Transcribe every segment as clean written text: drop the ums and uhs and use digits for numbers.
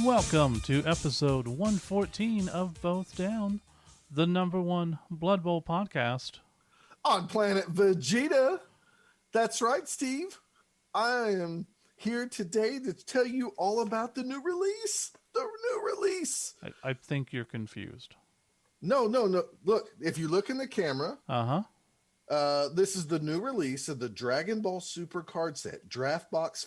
Welcome to episode 114 of Both Down, the number one Blood Bowl podcast. On planet Vegeta. That's right, Steve. I am here today to tell you all about the new release. The new release. I think you're confused. No. Look, if you look in the camera, this is the new release of the Dragon Ball Super card set, Draft Box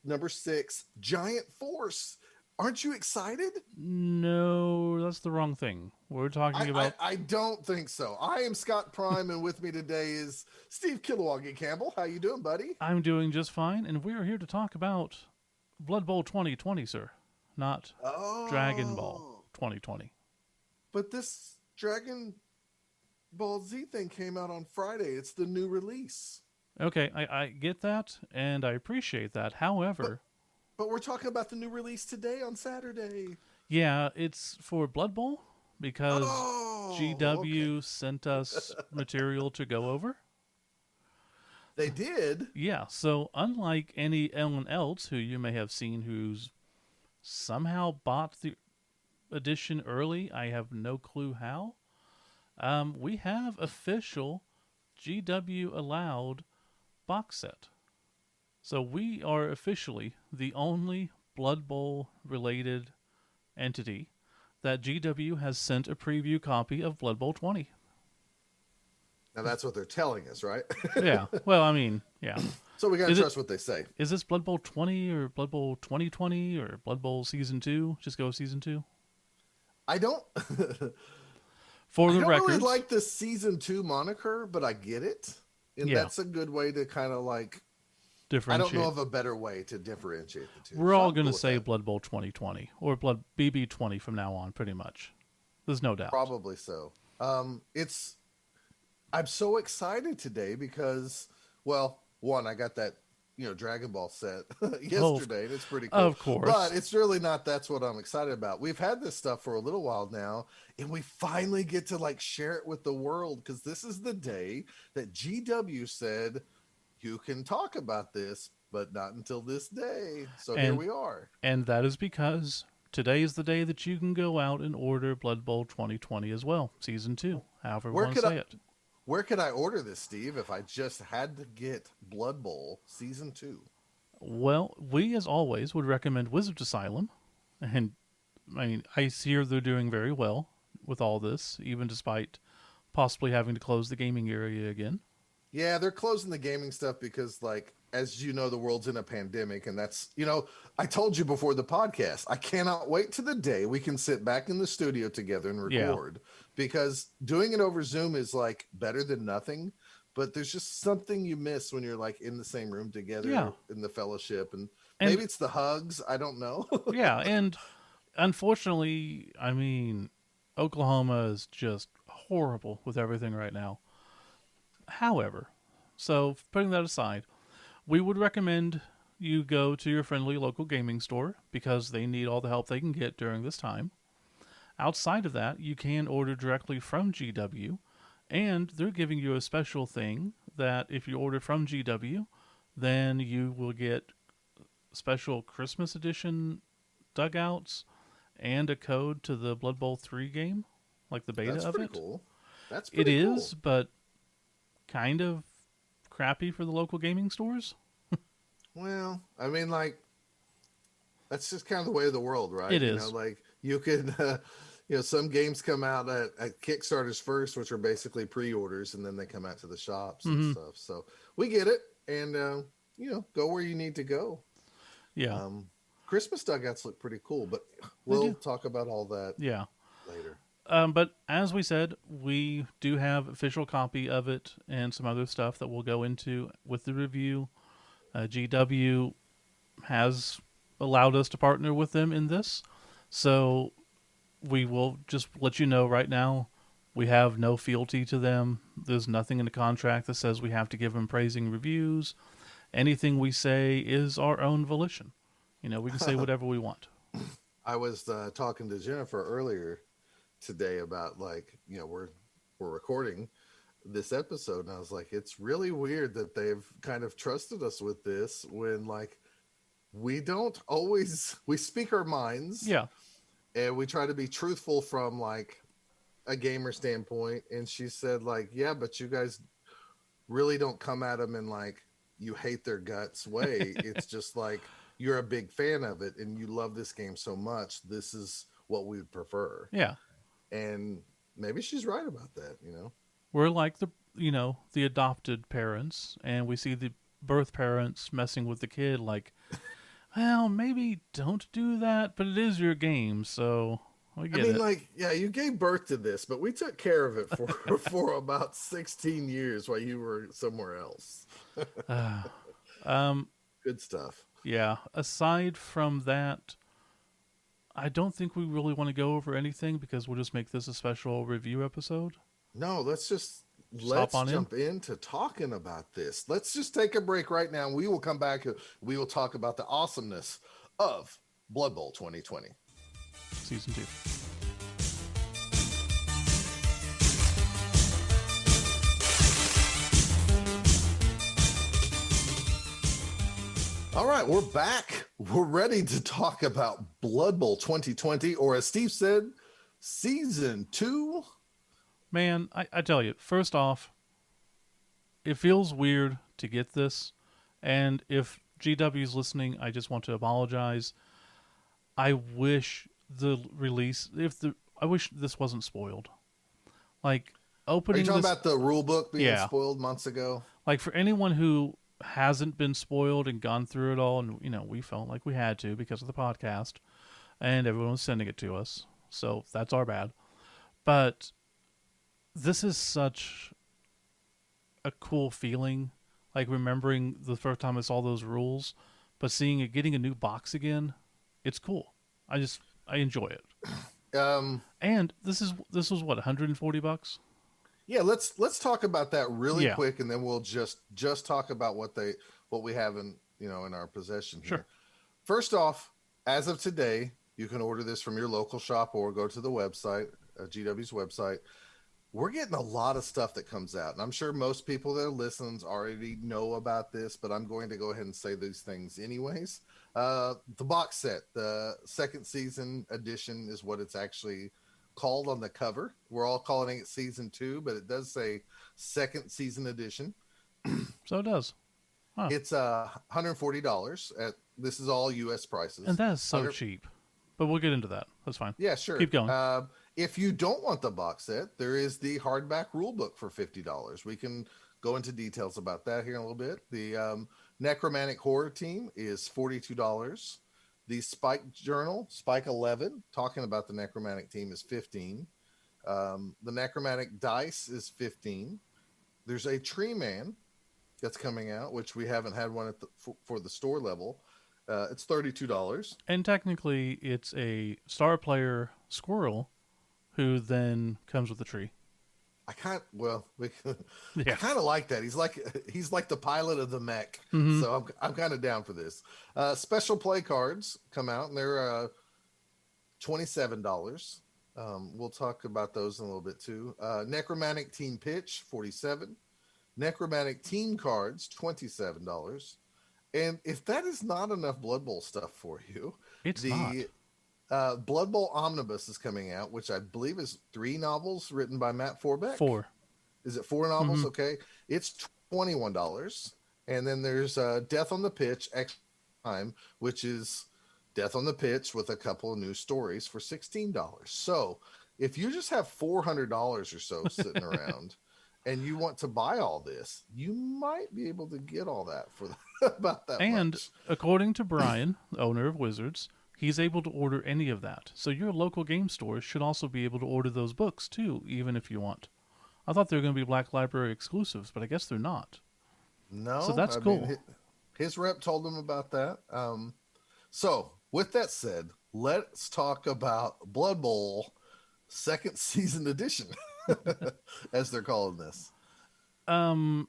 number 6, Giant Force. Aren't you excited? No, that's the wrong thing. We're talking about... I don't think so. I am Scott Prime, and with me today is Steve Kilowoggy Campbell. How you doing, buddy? I'm doing just fine, and we are here to talk about Blood Bowl 2020, sir. Not Dragon Ball 2020. But this Dragon Ball Z thing came out on Friday. It's the new release. Okay, I get that, and I appreciate that. However... But we're talking about the new release today on Saturday. Yeah, it's for Blood Bowl because GW sent us material to go over. They did? Yeah, so unlike anyone else who you may have seen who's somehow bought the edition early, I have no clue how, we have official GW allowed box set. So we are officially the only Blood Bowl related entity that GW has sent a preview copy of Blood Bowl 20. Now that's what they're telling us, right? Yeah. Well, I mean, yeah. So we got to trust what they say. Is this Blood Bowl 20 or Blood Bowl 2020 or Blood Bowl Season 2? Just go Season 2? I don't... For the record... I don't really like the Season 2 moniker, but I get it. And that's a good way to kind of like... I don't know of a better way to differentiate the two. We're all going to say Blood Bowl 2020 or Blood BB 20 from now on, pretty much. There's no doubt. Probably so. I'm so excited today because, well, one, I got that, Dragon Ball set yesterday, and it's pretty cool. Of course. But it's really not that's what I'm excited about. We've had this stuff for a little while now, and we finally get to share it with the world because this is the day that GW said, you can talk about this, but not until this day. So here we are. And that is because today is the day that you can go out and order Blood Bowl 2020 as well. Season 2, however we want to say it. Where could I order this, Steve, if I just had to get Blood Bowl Season 2? Well, we, as always, would recommend Wizard's Asylum. And, I mean, I hear they're doing very well with all this, even despite possibly having to close the gaming area again. Yeah, they're closing the gaming stuff because, as you know, the world's in a pandemic. And that's, I told you before the podcast, I cannot wait to the day we can sit back in the studio together and record. Because doing it over Zoom is, better than nothing. But there's just something you miss when you're, in the same room together in the fellowship. And maybe it's the hugs. I don't know. Yeah, and unfortunately, I mean, Oklahoma is just horrible with everything right now. However, so putting that aside, we would recommend you go to your friendly local gaming store because they need all the help they can get during this time. Outside of that, you can order directly from GW, and they're giving you a special thing that if you order from GW, then you will get special Christmas edition dugouts and a code to the Blood Bowl 3 game, like the beta of it. That's pretty cool. That's pretty cool. It cool. is, but kind of crappy for the local gaming stores. Well, I mean, that's just kind of the way of the world, right? It is. You can, some games come out at Kickstarters first, which are basically pre-orders, and then they come out to the shops and stuff. So we get it, and go where you need to go. Yeah. Christmas dugouts look pretty cool, but we'll talk about all that later. But as we said, we do have official copy of it and some other stuff that we'll go into with the review. GW has allowed us to partner with them in this. So we will just let you know right now, we have no fealty to them. There's nothing in the contract that says we have to give them praising reviews. Anything we say is our own volition. We can say whatever we want. I was talking to Jennifer earlier today about we're recording this episode, and I was like, it's really weird that they've kind of trusted us with this when we don't always we speak our minds, Yeah, and we try to be truthful from like a gamer standpoint. And she said like, yeah, but you guys really don't come at them in like you hate their guts way. It's just like you're a big fan of it and you love this game so much. This is what we would prefer. yeah. And maybe she's right about that, you know? We're like the adopted parents, and we see the birth parents messing with the kid. Like, well, maybe don't do that, but it is your game, so we I get mean, it. like, yeah, you gave birth to this, but we took care of it for for about 16 years while you were somewhere else. um, Good stuff. yeah. Aside from that, I don't think we really want to go over anything because we'll just make this a special review episode. No, Just hop let's on in. jump into talking about this. Let's just take a break right now. We will come back. We will talk about the awesomeness of Blood Bowl 2020. Season 2. All right, we're back. We're ready to talk about Blood Bowl 2020, or as Steve said, Season 2. Man, I tell you, first off, it feels weird to get this. And if GW's listening, I just want to apologize. I wish the release, I wish this wasn't spoiled. Like, Are you opening talking this, about the rule book being yeah. spoiled months ago? Like, for anyone who hasn't been spoiled and gone through it all, and, we felt like we had to because of the podcast, and everyone was sending it to us. So that's our bad. But this is such a cool feeling, like remembering the first time I saw those rules, but seeing it, getting a new box again, it's cool. I enjoy it. Um, And this was what, $140? yeah, let's talk about that really Yeah, quick, and then we'll just talk about what we have in in our possession sure. here. First off, as of today, you can order this from your local shop or go to the website, GW's website. We're getting a lot of stuff that comes out, and I'm sure most people that listens already know about this, but I'm going to go ahead and say these things anyways. The box set, the second season edition, is what it's actually called on the cover. We're all calling it season 2, but it does say second season edition. So it does. Huh. It's $140. This is all U.S. And prices. that is so 100. cheap. But we'll get into that. That's fine. Yeah, sure. Keep going. If you don't want the box set, there is the hardback rule book for $50. We can go into details about that here in a little bit. The Necromantic Horror Team is $42. The Spike Journal, Spike 11, talking about the Necromantic team, is 15. The Necromantic Dice is 15. There's a Tree Man that's coming out, which we haven't had one for the store level. It's $32. And technically, it's a star player squirrel who then comes with the tree. I kind well, I Yeah. kind of like that. He's like the pilot of the mech, Mm-hmm. so I'm kind of down for this. Special play cards come out, and they're $27. We'll talk about those in a little bit too. Necromantic Team Pitch, 47. Necromantic Team Cards, $27. And if that is not enough Blood Bowl stuff for you, It's not. the Blood Bowl Omnibus is coming out, which I believe is 3 novels written by Matt Forbeck. 4. Is it 4 novels? Mm-hmm. Okay. It's $21. And then there's Death on the Pitch, X Time, which is Death on the Pitch with a couple of new stories for $16. So if you just have $400 or so sitting around and you want to buy all this, you might be able to get all that for about that And much. according to Brian, the owner of Wizards, he's able to order any of that. So your local game store should also be able to order those books too, even if you want. I thought they were going to be Black Library exclusives, but I guess they're not. So No, that's I cool. mean, his rep told him about that. So, with that said, let's talk about Blood Bowl second season edition, as they're calling this. Um,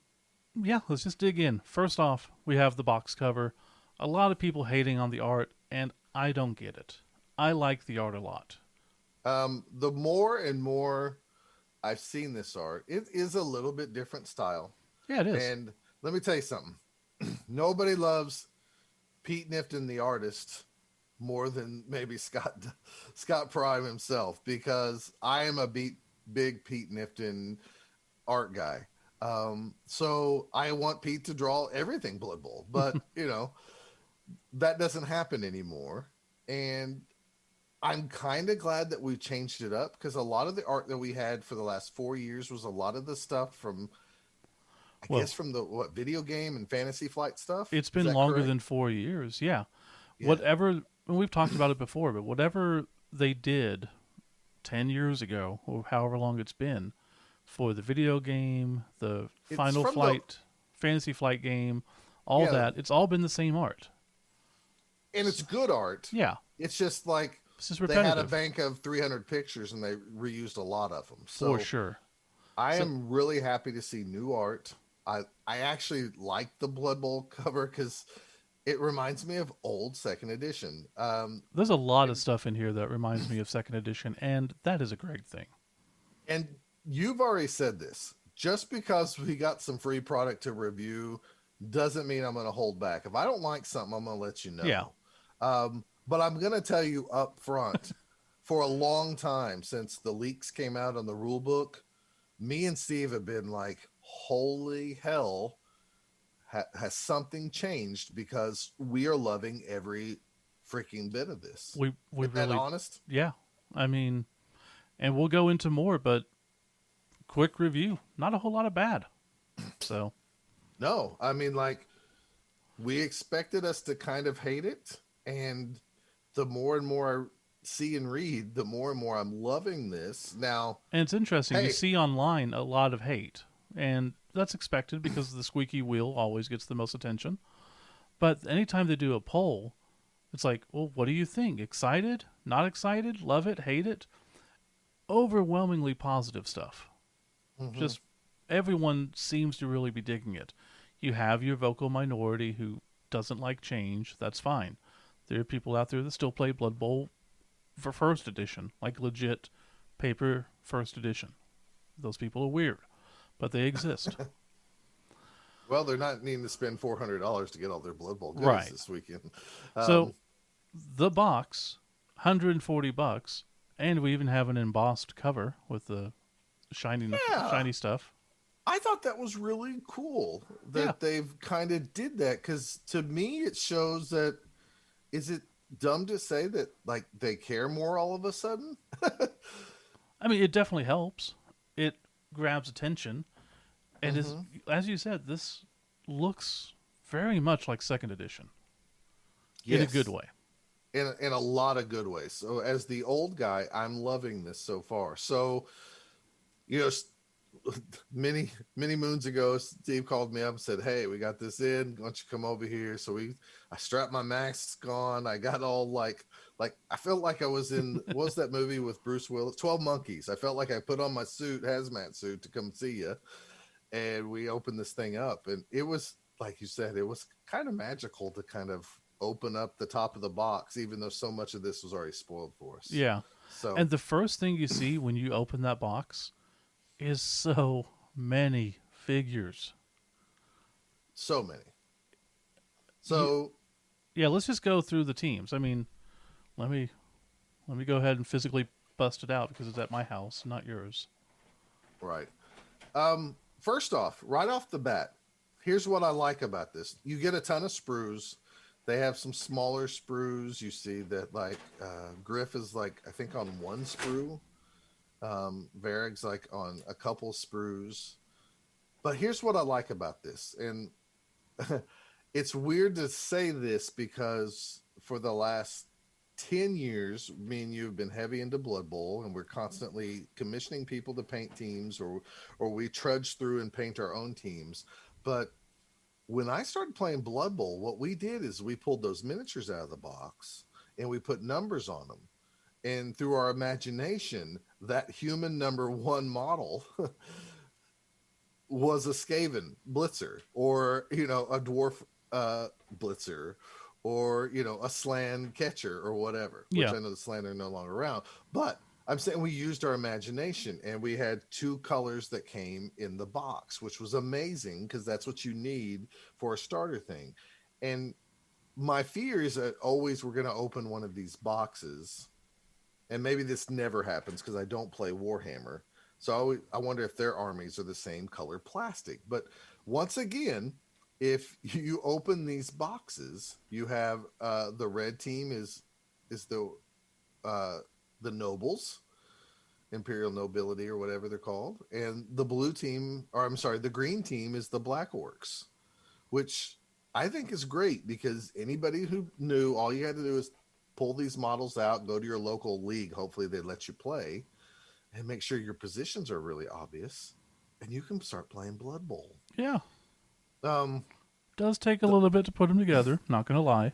yeah, let's just dig in. First off, we have the box cover. A lot of people hating on the art, and I don't get it. I like the art a lot. The more and more I've seen this art, it is a little bit different style. Yeah, it is. And let me tell you something. Nobody loves Pete Nifton, the artist, more than maybe Scott Prime himself, because I am a big Pete Nifton art guy. So I want Pete to draw everything Blood Bowl, but that doesn't happen anymore. And I'm kind of glad that we changed it up, because a lot of the art that we had for the last 4 years was a lot of the stuff from, I guess, Well, from the video game and Fantasy Flight stuff. it's Is been that longer correct? than 4 years. Yeah. Yeah. Whatever, and we've talked about it before, but whatever they did 10 years ago, or however long it's been, for the video game, the It's Final from the, Flight, Fantasy Flight game, all yeah, that, it's all been the same art. and it's So, good art. yeah, It's just like this is they had a repetitive bank of 300 pictures and they reused a lot of them. for So sure. I So am really happy to see new art. I actually like the Blood Bowl cover because it reminds me of old second edition. there's a lot of stuff in here that reminds me of second edition, and that is a great thing. And you've already said this. Just because we got some free product to review doesn't mean I'm going to hold back. If I don't like something, I'm going to let you Yeah. know. But I'm going to tell you up front, for a long time since the leaks came out on the rule book, me and Steve have been like, holy hell, has something changed? Because we are loving every freaking bit of this. We Isn't that really, honest? yeah. I mean, and we'll go into more, but quick review, not a whole lot of bad. So, No, I mean, like, we expected us to kind of hate it, and the more and more I see and read, the more and more I'm loving this. Now, and it's interesting, you hey, see online a lot of hate, and that's expected because the squeaky wheel always gets the most attention. But anytime they do a poll, it's like, well, what do you think? Excited? Not excited? Love it? Hate it? Overwhelmingly positive stuff. mhm, Just everyone seems to really be digging it. You have your vocal minority who doesn't like change. That's fine. There are people out there that still play Blood Bowl for first edition, like legit paper first edition. Those people are weird, but they exist. well, they're not needing to spend $400 to get all their Blood Bowl goodies Right. this weekend. So Um, the box, $140, and we even have an embossed cover with the yeah, shiny stuff. I thought that was really cool Yeah. that they've kind of did that, because to me it shows that, is it dumb to say that like they care more all of a sudden? I mean, it definitely helps. It grabs attention. And is, Hmm. as you said, this looks very much like second edition in a good Yes, way. in a lot of good ways. So as the old guy, I'm loving this so far. So you know, many moons ago, Steve called me up and said, "Hey, we got this in. Why don't you come over here?" So I strapped my mask on. I got all like I felt like I was in, what was that movie with Bruce Willis, 12 Monkeys? I felt like I put on my hazmat suit to come see you, and we opened this thing up, and it was like you said, it was kind of magical to kind of open up the top of the box, even though so much of this was already spoiled for us. Yeah. So And the first thing you see when you open that box is so many figures. so many. You, So yeah, let's just go through the teams. I mean, let me let me go ahead and physically bust it out because it's at my house, not yours. right. First off, right off the bat, here's what I like about this. You get a ton of sprues. They have some smaller sprues. You see that like Griff is like, I think, on one sprue. Varig's like on a couple sprues. But here's what I like about this. And it's weird to say this because for the last 10 years, me and you have been heavy into Blood Bowl, and we're constantly commissioning people to paint teams, or we trudge through and paint our own teams. But when I started playing Blood Bowl, what we did is we pulled those miniatures out of the box and we put numbers on them. And through our imagination, that human number one model was a Skaven Blitzer, or a dwarf Blitzer, or a Slan catcher or whatever. Which Yeah. I know the Slan are no longer around, but I'm saying we used our imagination, and we had two colors that came in the box, which was amazing because that's what you need for a starter thing. And my fear is that always we're going to open one of these boxes, and maybe this never happens because I don't play Warhammer. So I wonder if their armies are the same color plastic. But once again, if you open these boxes, you have the red team is uh, the nobles, imperial nobility or whatever they're called, and the blue team, or I'm sorry, the green team is the black orcs, which I think is great because anybody who knew, all you had to do is pull these models out, go to your local league. Hopefully, they let you play and make sure your positions are really obvious, and you can start playing Blood Bowl. Yeah, Um, does take a the, little bit to put them together. Not gonna lie.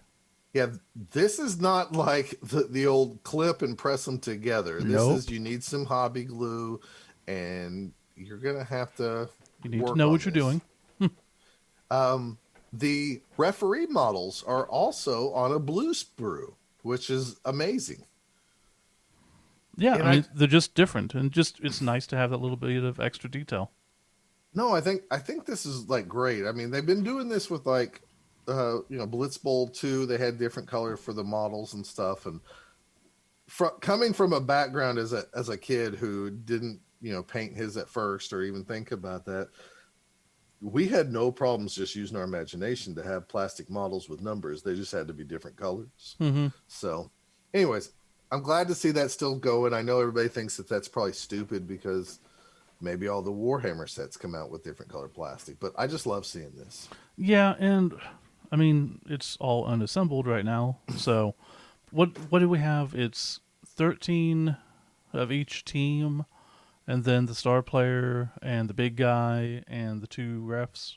yeah, this is not like the old clip and press them together. This is Nope. you need some hobby glue, and you're gonna have to You need to work know on what you're this. doing. The referee models are also on a blue sprue, which is amazing. Yeah, I And mean they're just different, and just it's nice to have that little bit of extra detail. no, I think this is like great. I mean, they've been doing this with like Blitz Bowl 2, they had different color for the models and stuff. And coming from a background as a kid who didn't, paint his at first or even think about that, we had no problems just using our imagination to have plastic models with numbers. They just had to be different colors. Mm-hmm. So, anyways, I'm glad to see that still going. I know everybody thinks that that's probably stupid because maybe all the Warhammer sets come out with different color plastic, but I just love seeing this. Yeah, and I mean it's all unassembled right now. So what do we have? It's 13 of each team, and then the star player and the big guy and the two refs.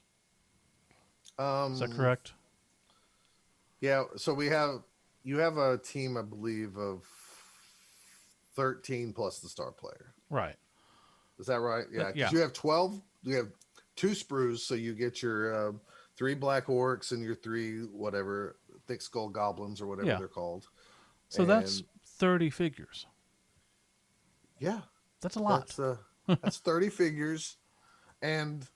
Is that Um, correct? yeah, so you have a team, I believe, of 13 plus the star player. Right. Is that right? Yeah, because Yeah. you have 12. You have two sprues, so you get your three black orcs and your three whatever thick skull goblins or whatever Yeah. they're called. So that's And 30 figures. yeah, That's a lot. that's 30 figures. And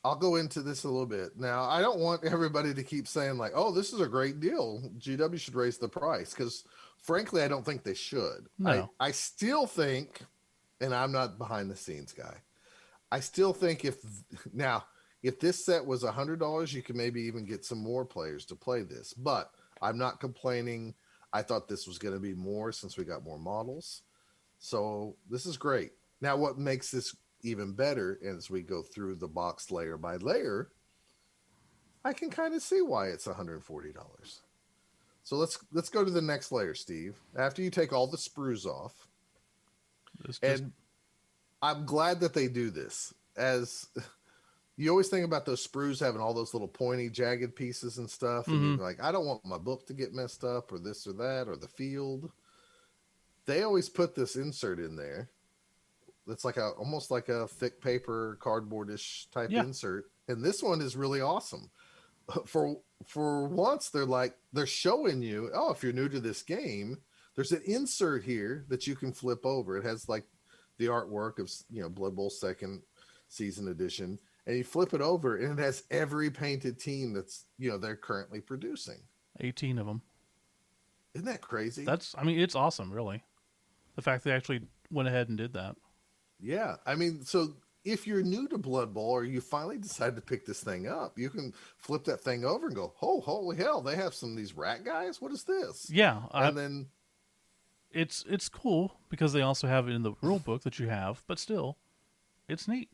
I'll go into this a little bit. Now, I don't want everybody to keep saying like, "Oh, this is a great deal. GW should raise the price," because frankly, I don't think they should. No. I still think, and I'm not behind the scenes guy. I still think now if this set was $100, you could maybe even get some more players to play this. But I'm not complaining. I thought this was going to be more since we got more models. So this is great. Now, what makes this even better as we go through the box layer by layer, I can kind of see why it's $140. So let's go to the next layer, Steve. After you take all the sprues off, It's just and I'm glad that they do this. As you always think about those sprues having all those little pointy, jagged pieces and stuff, and you're mm-hmm. like, I don't want my book to get messed up, or this or that, or the field. They always put this insert in there. It's like almost like a thick paper, cardboardish type Yeah. insert, and this one is really awesome. For for once, they're showing you, oh, if you're new to this game, there's an insert here that you can flip over. It has like the artwork of Blood Bowl second season edition, and you flip it over, and it has every painted team that's they're currently producing. 18 of them. Isn't that crazy? That's I mean it's awesome, really. The fact they actually went ahead and did that. Yeah, I mean, so if you're new to Blood Bowl or you finally decide to pick this thing up, you can flip that thing over and go, "Oh, holy hell! They have some of these rat guys. What is this?" Yeah, And then it's cool because they also have it in the rule book that you have, but still, it's neat.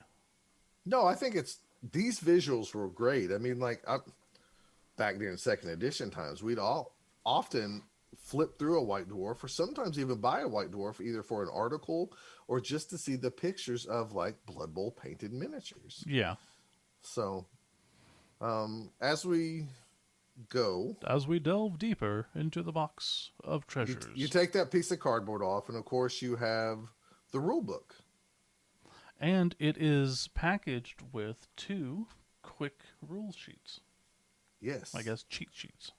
no, I think it's these visuals were great. I mean, back during second edition times, we'd all often flip through a white dwarf or sometimes even buy a white dwarf either for an article or just to see the pictures of like Blood Bowl painted miniatures. Yeah. So as we go, As we delve deeper into the box of you treasures. take that piece of cardboard off, and of course you have the rule book. And it is packaged with two quick rule sheets. I Yes, guess cheat sheets.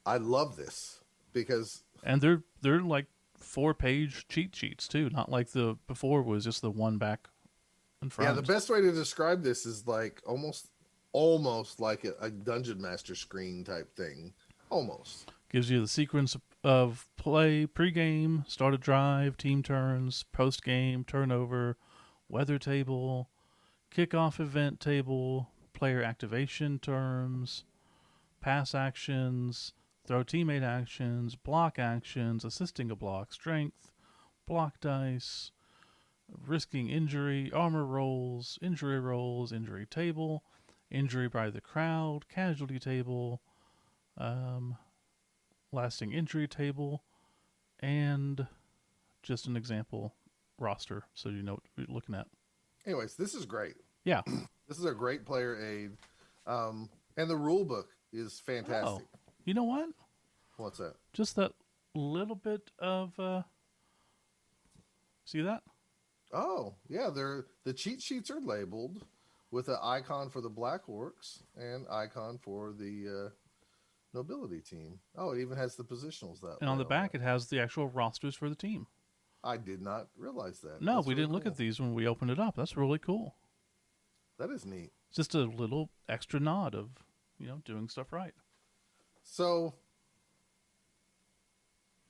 I love this because And they're like 4-page cheat sheets too, not like the before was just the one back and yeah, the front. best way to describe this is like almost. almost like a dungeon master screen type thing. Almost. Gives you the sequence of play, pregame, start a drive, team turns, postgame, turnover, weather table, kickoff event table, player activation terms, pass actions, throw teammate actions, block actions, assisting a block, strength, block dice, risking injury, armor rolls, injury table, injury by the crowd, casualty table, um, lasting injury table, and just an example roster so you know what you're looking at. Anyways, this is great. Yeah. This is a great player aid. And the rule book is Oh, fantastic. you know what? What's that? Just that little bit of see that? Oh, yeah, they're the cheat sheets are labeled with an icon for the Black Orcs and icon for the nobility team. Oh, it even has the positionals that And way on the on back there. it has the actual rosters for the team. I did not realize that. No, That's we really didn't look at cool. these when we opened it up. That's really cool. That is neat. It's just a little extra nod of, doing stuff right. So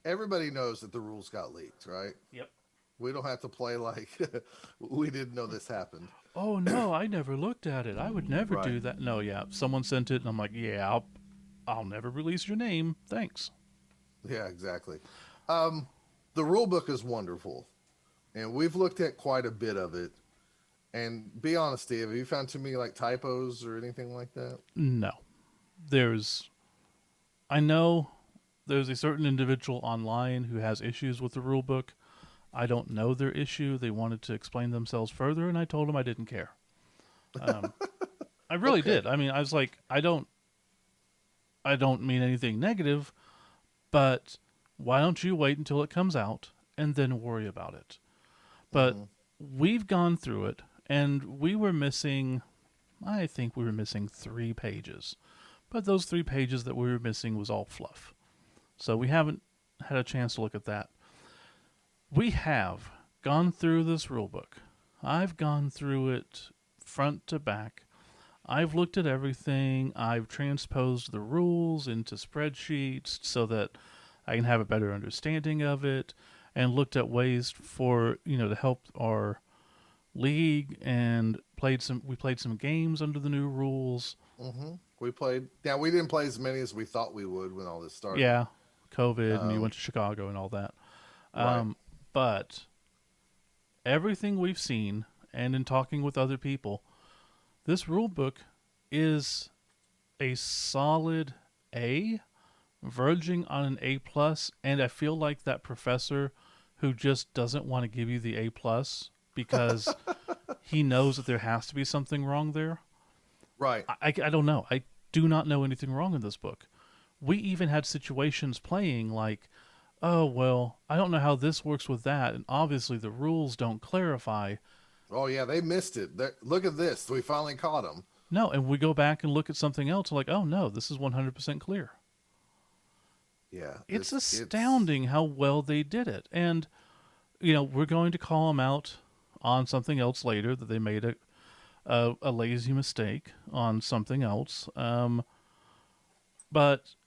everybody knows that the rules got leaked, right? Yep. We don't have to play like we didn't know this happened. Oh no, I never looked at it. I would never Right. do that. No, yeah. Someone sent it and I'm like, yeah, I'll never release your name. Thanks. Yeah, exactly. Um, the rule book is wonderful, and we've looked at quite a bit of it. And be honest, Steve, have you found too many like typos or anything like that? No. There's I know there's a certain individual online who has issues with the rule book. I don't know their issue. They wanted to explain themselves further, and I told them I didn't care. Um, I really Okay. did. I mean, I was like, I don't mean anything negative, but why don't you wait until it comes out and then worry about it? But Mm-hmm. we've gone through it, and we were missing. I think we were missing 3 pages, but those 3 pages that we were missing was all fluff. So we haven't had a chance to look at that. We have gone through this rule book. I've gone through it front to back. I've looked at everything. I've transposed the rules into spreadsheets so that I can have a better understanding of it, and looked at ways for, to help our league, and we played some games under the new rules. Mm-hmm. We played. Yeah, we didn't play as many as we thought we would when all this started. Yeah, COVID, and you Um, went to Chicago and all that. right. But everything we've seen, and in talking with other people, this rule book is a solid A, verging on an A plus, and I feel like that professor who just doesn't want to give you the A plus because he knows that there has to be something wrong there. Right. I don't know. I do not know anything wrong in this book. We even had situations playing like, oh, well, I don't know how this works with that, and obviously the rules don't clarify. Oh yeah, they missed it. Look at this. We finally caught them. No, and we go back and look at something else, like, oh no, this is 100% clear. Yeah. It's It's astounding how well they did it. And, we're going to call them out on something else later that they made a lazy mistake on something else. And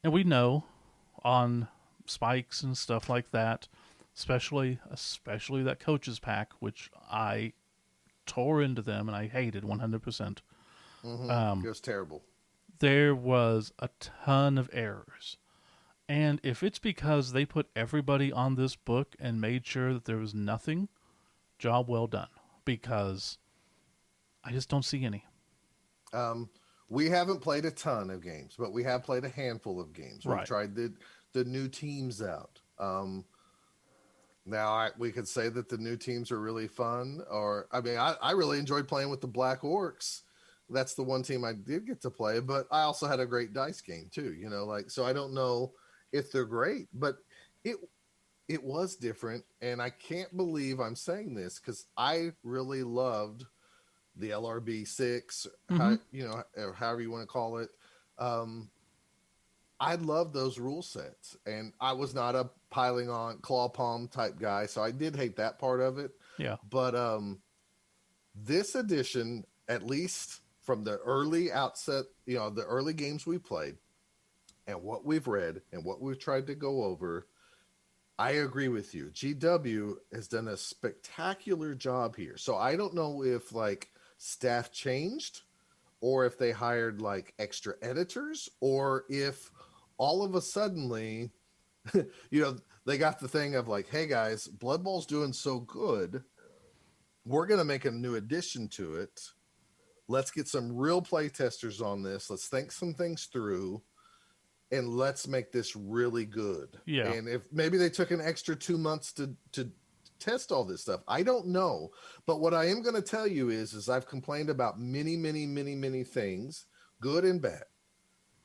we know on spikes and stuff like that, especially that coaches pack, which I tore into them and I hated 100%. mm-hmm. It Um, was terrible. there was a ton of errors. And if it's because they put everybody on this book and made sure that there was nothing, job well done. Because I just don't see any. Um, we haven't played a ton of games, but we have played a handful of games. We've Right. tried the new teams out. Now we could say that the new teams are really fun, or I mean, I really enjoyed playing with the Black Orcs. That's the one team I did get to play, but I also had a great dice game too. Like so I don't know if they're great, but it it was different, and I can't believe I'm saying this because I really loved the LRB 6, Mm-hmm. or however you want to call it. Um, I love those rule sets, and I was not a piling on claw palm type guy, so I did hate that part of it. Yeah. But this edition, at least from the early outset, the early games we played and what we've read and what we've tried to go over, I agree with you. GW has done a spectacular job here. So I don't know if like staff changed or if they hired like extra editors or if all of a suddenly, you know, they got the thing of like, hey guys, Blood Bowl's doing so good. We're going to make a new addition to it. Let's get some real play testers on this. Let's think some things through and let's make this really good. Yeah. And if maybe they took an extra 2 months to test all this stuff, I don't know. But what I am going to tell you is I've complained about many things, good and bad.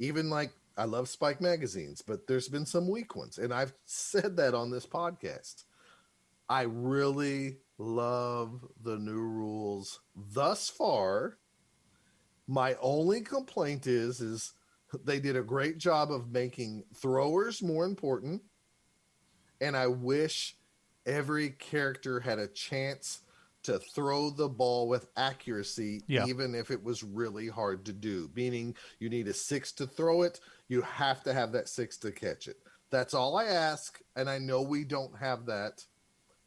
Even like I love Spike magazines, but there's been some weak ones, and I've said that on this podcast. I really love the new rules thus far. My only complaint is they did a great job of making throwers more important, and I wish every character had a chance to throw the ball with accuracy, Yeah. even if it was really hard to do. Meaning, you need a 6 to throw it, you have to have that 6 to catch it. That's all I ask, and I know we don't have that,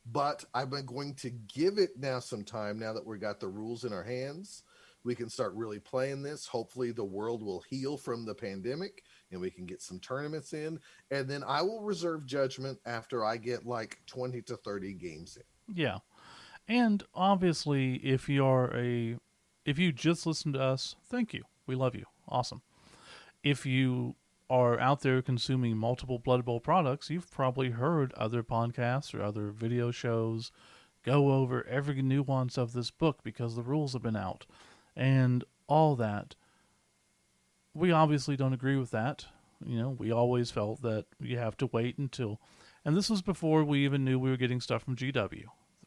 but I'm going to give it now some time. Now that we got the rules in our hands, we can start really playing this. Hopefully the world will heal from the pandemic and we can get some tournaments in, and then I will reserve judgment after I get like 20 to 30 games in. Yeah. And obviously, if you just listen to us, thank you. We love you. Awesome. If you are out there consuming multiple Blood Bowl products, you've probably heard other podcasts or other video shows go over every nuance of this book because the rules have been out and all that. We obviously don't agree with that. We always felt that you have to wait until, and this was before we even knew we were getting stuff from GW.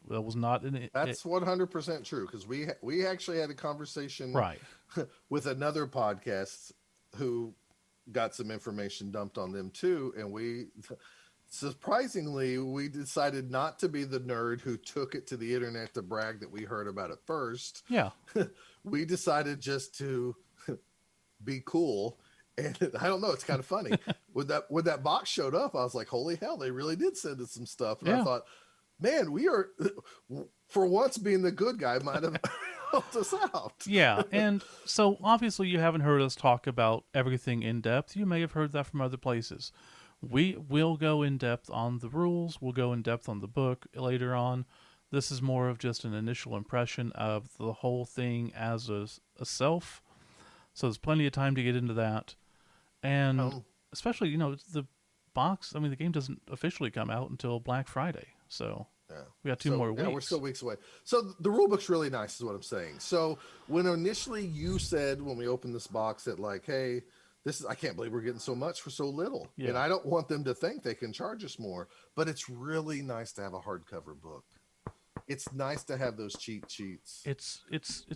That was not That's 100% true, because we actually had a conversation right. with another podcast who got some information dumped on them too, and we surprisingly we decided not to be the nerd who took it to the internet to brag that we heard about it first. Yeah. We decided just to be cool. And I don't know, it's kind of funny. when that box showed up, I was like, holy hell, they really did send us some stuff. And I thought, man, we are, for once, being the good guy might have helped us out. Yeah, and so obviously you haven't heard us talk about everything in depth. You may have heard that from other places. We will go in depth on the rules. We'll go in depth on the book later on. This is more of just an initial impression of the whole thing as a self. So there's plenty of time to get into that. And especially, the box, I mean, the game doesn't officially come out until Black Friday. So we got two more weeks. Yeah, we're still weeks away. So the rule book's really nice is what I'm saying. So when initially you said, when we opened this box, that like, hey, I can't believe we're getting so much for so little. Yeah. And I don't want them to think they can charge us more, but it's really nice to have a hardcover book. It's nice to have those cheat sheets. It's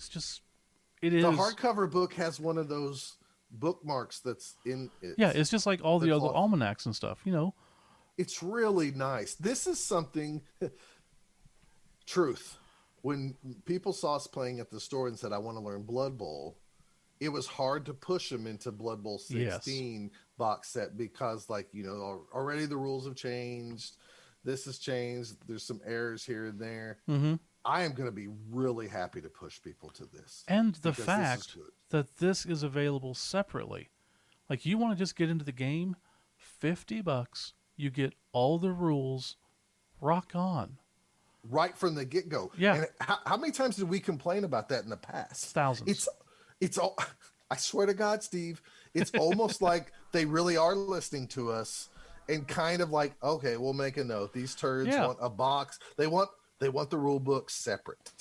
just, it is. The hardcover book has one of those bookmarks that's in it. Yeah, it's just like all the other almanacs and stuff, It's really nice. This is something, truth. When people saw us playing at the store and said, I want to learn Blood Bowl, it was hard to push them into Blood Bowl 16 box set because, like, already the rules have changed. This has changed. There's some errors here and there. Mm-hmm. I am going to be really happy to push people to this. And the fact that this is available separately. Like, you want to just get into the game, $50, you get all the rules, rock on. Right from the get-go. Yeah. And how many times did we complain about that in the past? Thousands. It's all, I swear to God, Steve, it's almost like they really are listening to us and kind of like, okay, we'll make a note. These turds want a box. They want the rule book separate.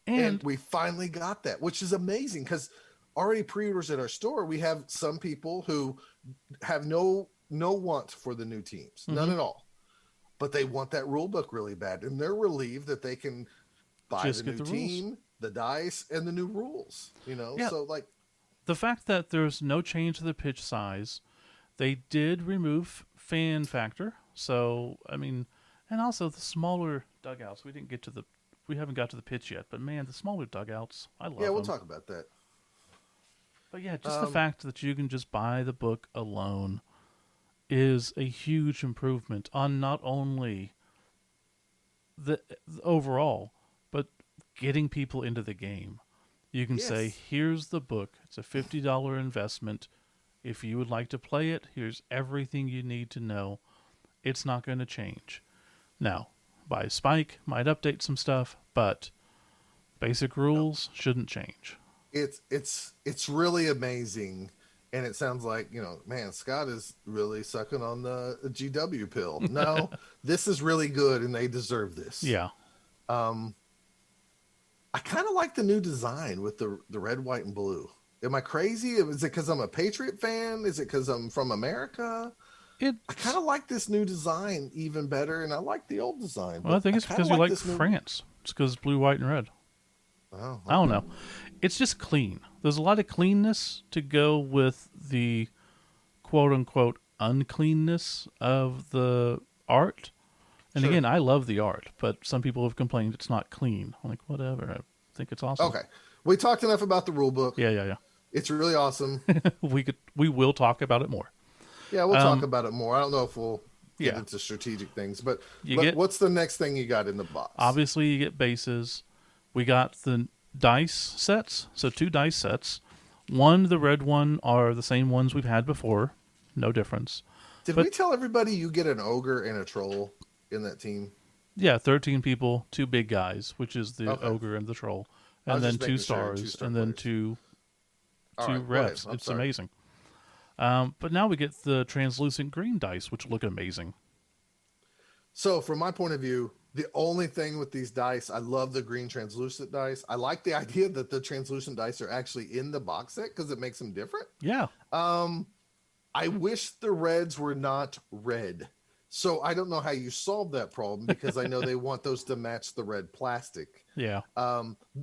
And we finally got that, which is amazing because already pre-orders at our store, we have some people who have no want for the new teams, none at all. But they want that rule book really bad, and they're relieved that they can buy just the new team, the dice, and the new rules. So like the fact that there's no change to the pitch size, they did remove fan factor. So I mean, and also the smaller dugouts. We haven't got to the pitch yet, but man, the smaller dugouts, I love them. Yeah, we'll talk about that. But yeah, just the Um, fact that you can just buy the book alone is a huge improvement on not only the overall, but getting people into the game. You can say, yes, here's the book. It's a $50 investment. If you would like to play it, here's everything you need to know. It's not going to change. Now, by Spike might update some stuff, but basic no, rules shouldn't change. it's really amazing, and it sounds like man, Scott is really sucking on the GW pill. No, this is really good, and they deserve this. Yeah. Um, I kind of like the new design with the red, white, and blue. Am I crazy? Is it because I'm a Patriot fan? Is it because I'm from America? I kind It's of like this new design even better, and I like the old design, well, I but think I it's kind of because you like like this new one. France. It's because blue, white, and red. Oh, I don't okay. know. It's just clean. There's a lot of cleanness to go with the quote unquote uncleanness of the art. And Sure. again, I love the art, but some people have complained it's not clean. I'm like, whatever. I think it's awesome. Okay. We talked enough about the rule book. Yeah, yeah, It's really awesome. yeah. We will talk about it more. Yeah, we'll talk Um, about it more. I don't know if we'll get yeah, into strategic things, but you get what's the next thing you got in the box? obviously you get bases. We got the dice sets, so two dice sets. One, the red one, are the same ones we've had before, no difference. Did we But tell everybody you get an ogre and a troll in that team? yeah, 13 people, two big guys, which is the Okay. ogre and the troll, I and was then just two making sure, two stars, star and then players. All two right, go ahead. refs. I'm It's sorry. amazing. But now we get the translucent green dice, which look amazing. So, from my point of view, the only thing with these dice, I love the green translucent dice. I like the idea that the translucent dice are actually in the box set because it makes them different. Yeah, Um, I wish the reds were not red. So I don't know how you solve that problem because I know they want those to match the red plastic. yeah.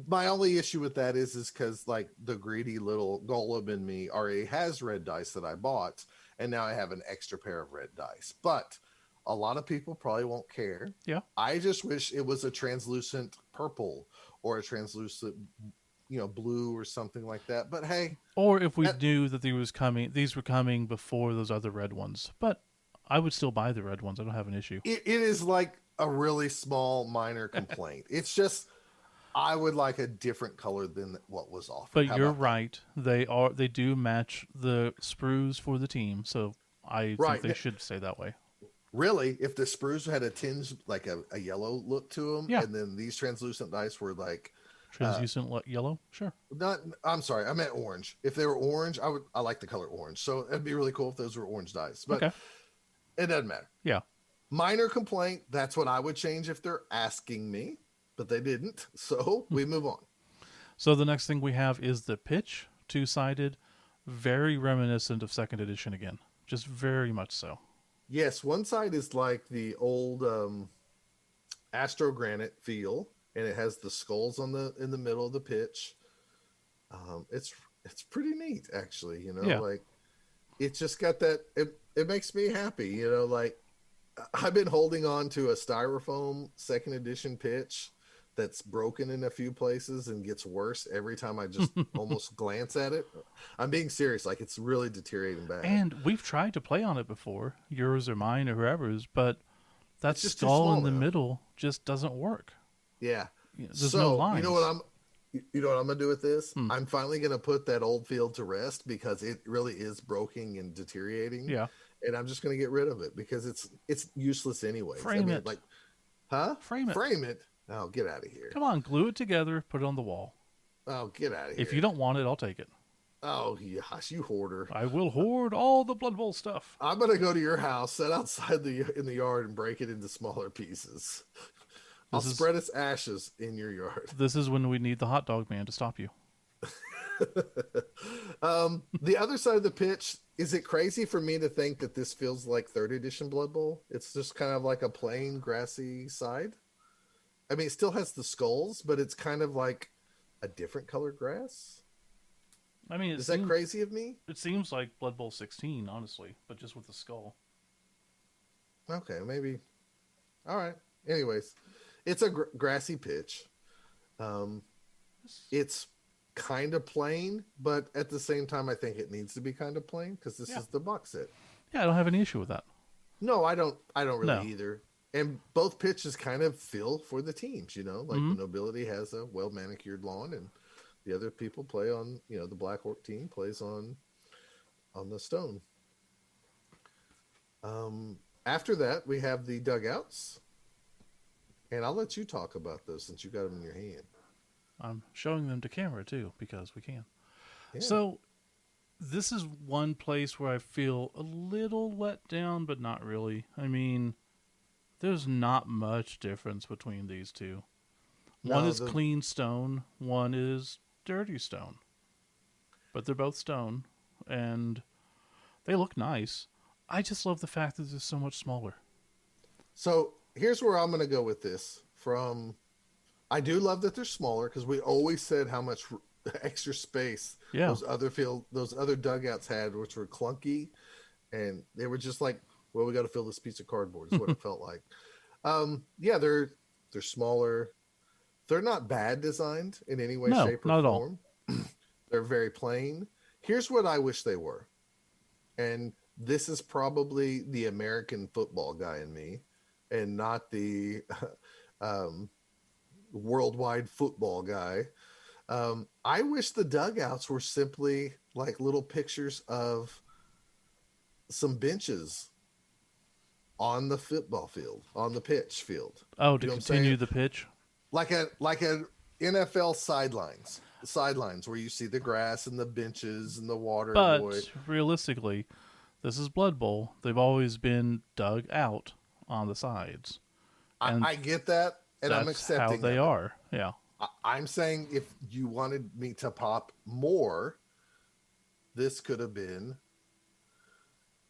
My only issue with that is because like the greedy little golem in me already has red dice that I bought, and now I have an extra pair of red dice. But a lot of people probably won't care. Yeah. I just wish it was a translucent purple or a translucent, blue or something like that. But hey, Or if we that knew that these were coming before those other red ones. But I would still buy the red ones. I don't have an issue. it is like a really small minor complaint. It's just I would like a different color than what was offered. But How you're about that? right. They do match the sprues for the team, so I think Right. they should stay that way. Really, if the sprues had a tinge like a yellow look to them, Yeah. and then these translucent dice were like uh Translucent yellow? Sure. not I'm sorry, I meant orange. If they were orange, I like the color orange. So it'd be really cool if those were orange dice. But Okay. it doesn't matter. Yeah. Minor complaint, that's what I would change if they're asking me, but they didn't. So we move on. So the next thing we have is the pitch, two-sided, very reminiscent of second edition again. Just very much so. Yes, one side is like the old Astro Granite feel, and it has the skulls on the in the middle of the pitch. It's pretty neat, actually. Yeah. Like it just got that. It makes me happy. Like I've been holding on to a styrofoam second edition pitch that's broken in a few places and gets worse every time I just almost glance at it. I'm being serious. Like it's really deteriorating bad. And we've tried to play on it before, yours or mine or whoever's, but that It's just too skull in small the now. middle just doesn't work. Yeah. There's no So lines. you know what I'm gonna do with this? Hmm. I'm finally gonna put that old field to rest because it really is broken and deteriorating, Yeah. and I'm just gonna get rid of it because it's useless anyways. I Frame mean, it. like, huh? Frame it. Frame it? Oh, get out of here! Come on, glue it together, put it on the wall. Oh, get out of If you here! don't want it, I'll take it. Oh, gosh, you hoarder! I will hoard all the Blood Bowl stuff. I'm gonna go to your house, sit outside in the yard, and break it into smaller pieces. I'll This is spread its ashes in your yard. this is when we need the hot dog man to stop you. The other side of the pitch, is it crazy for me to think that this feels like third edition Blood Bowl? It's just kind of like a plain grassy side. I mean, it still has the skulls, but it's kind of like a different colored grass. I mean, Is that crazy of me? it seems like Blood Bowl 16, honestly, but just with the skull. Okay, maybe. All right. Anyways, it's a grassy pitch. Um, it's kind of plain, but at the same time, I think it needs to be kind of plain because this Yeah. is the box set. Yeah, I don't have any issue with that. No, I don't. I don't really No. either. And both pitches kind of feel for the teams. Like Mm-hmm. the Nobility has a well manicured lawn, and the other people play on. The Black Orc team plays on the stone. After that, we have the dugouts, and I'll let you talk about those since you got them in your hand. I'm showing them to camera too because we can. Yeah. So this is one place where I feel a little let down, but not really. I mean, there's not much difference between these two. One No, is the clean stone, one is dirty stone. But they're both stone, and they look nice. I just love the fact that they're so much smaller. so here's where I'm going to go with this. I do love that they're smaller because we always said how much extra space Yeah. those other dugouts had, which were clunky, and they were just like, well, we got to fill this piece of cardboard. Is what it felt like. Yeah, they're smaller. They're not bad designed in any way, No, shape, or not at all. form. They're very plain. Here's what I wish they were, and this is probably the American football guy in me, and not the um, worldwide football guy. I wish the dugouts were simply like little pictures of some benches on the football field, on the pitch field. Oh, to You know what I'm continue saying? the pitch? Like a NFL sidelines where you see the grass and the benches and the water void. But realistically, this is Blood Bowl. They've always been dug out on the sides. And I get that, and I'm that's how accepting they of it. are. Yeah. I'm saying if you wanted me to pop more, this could have been,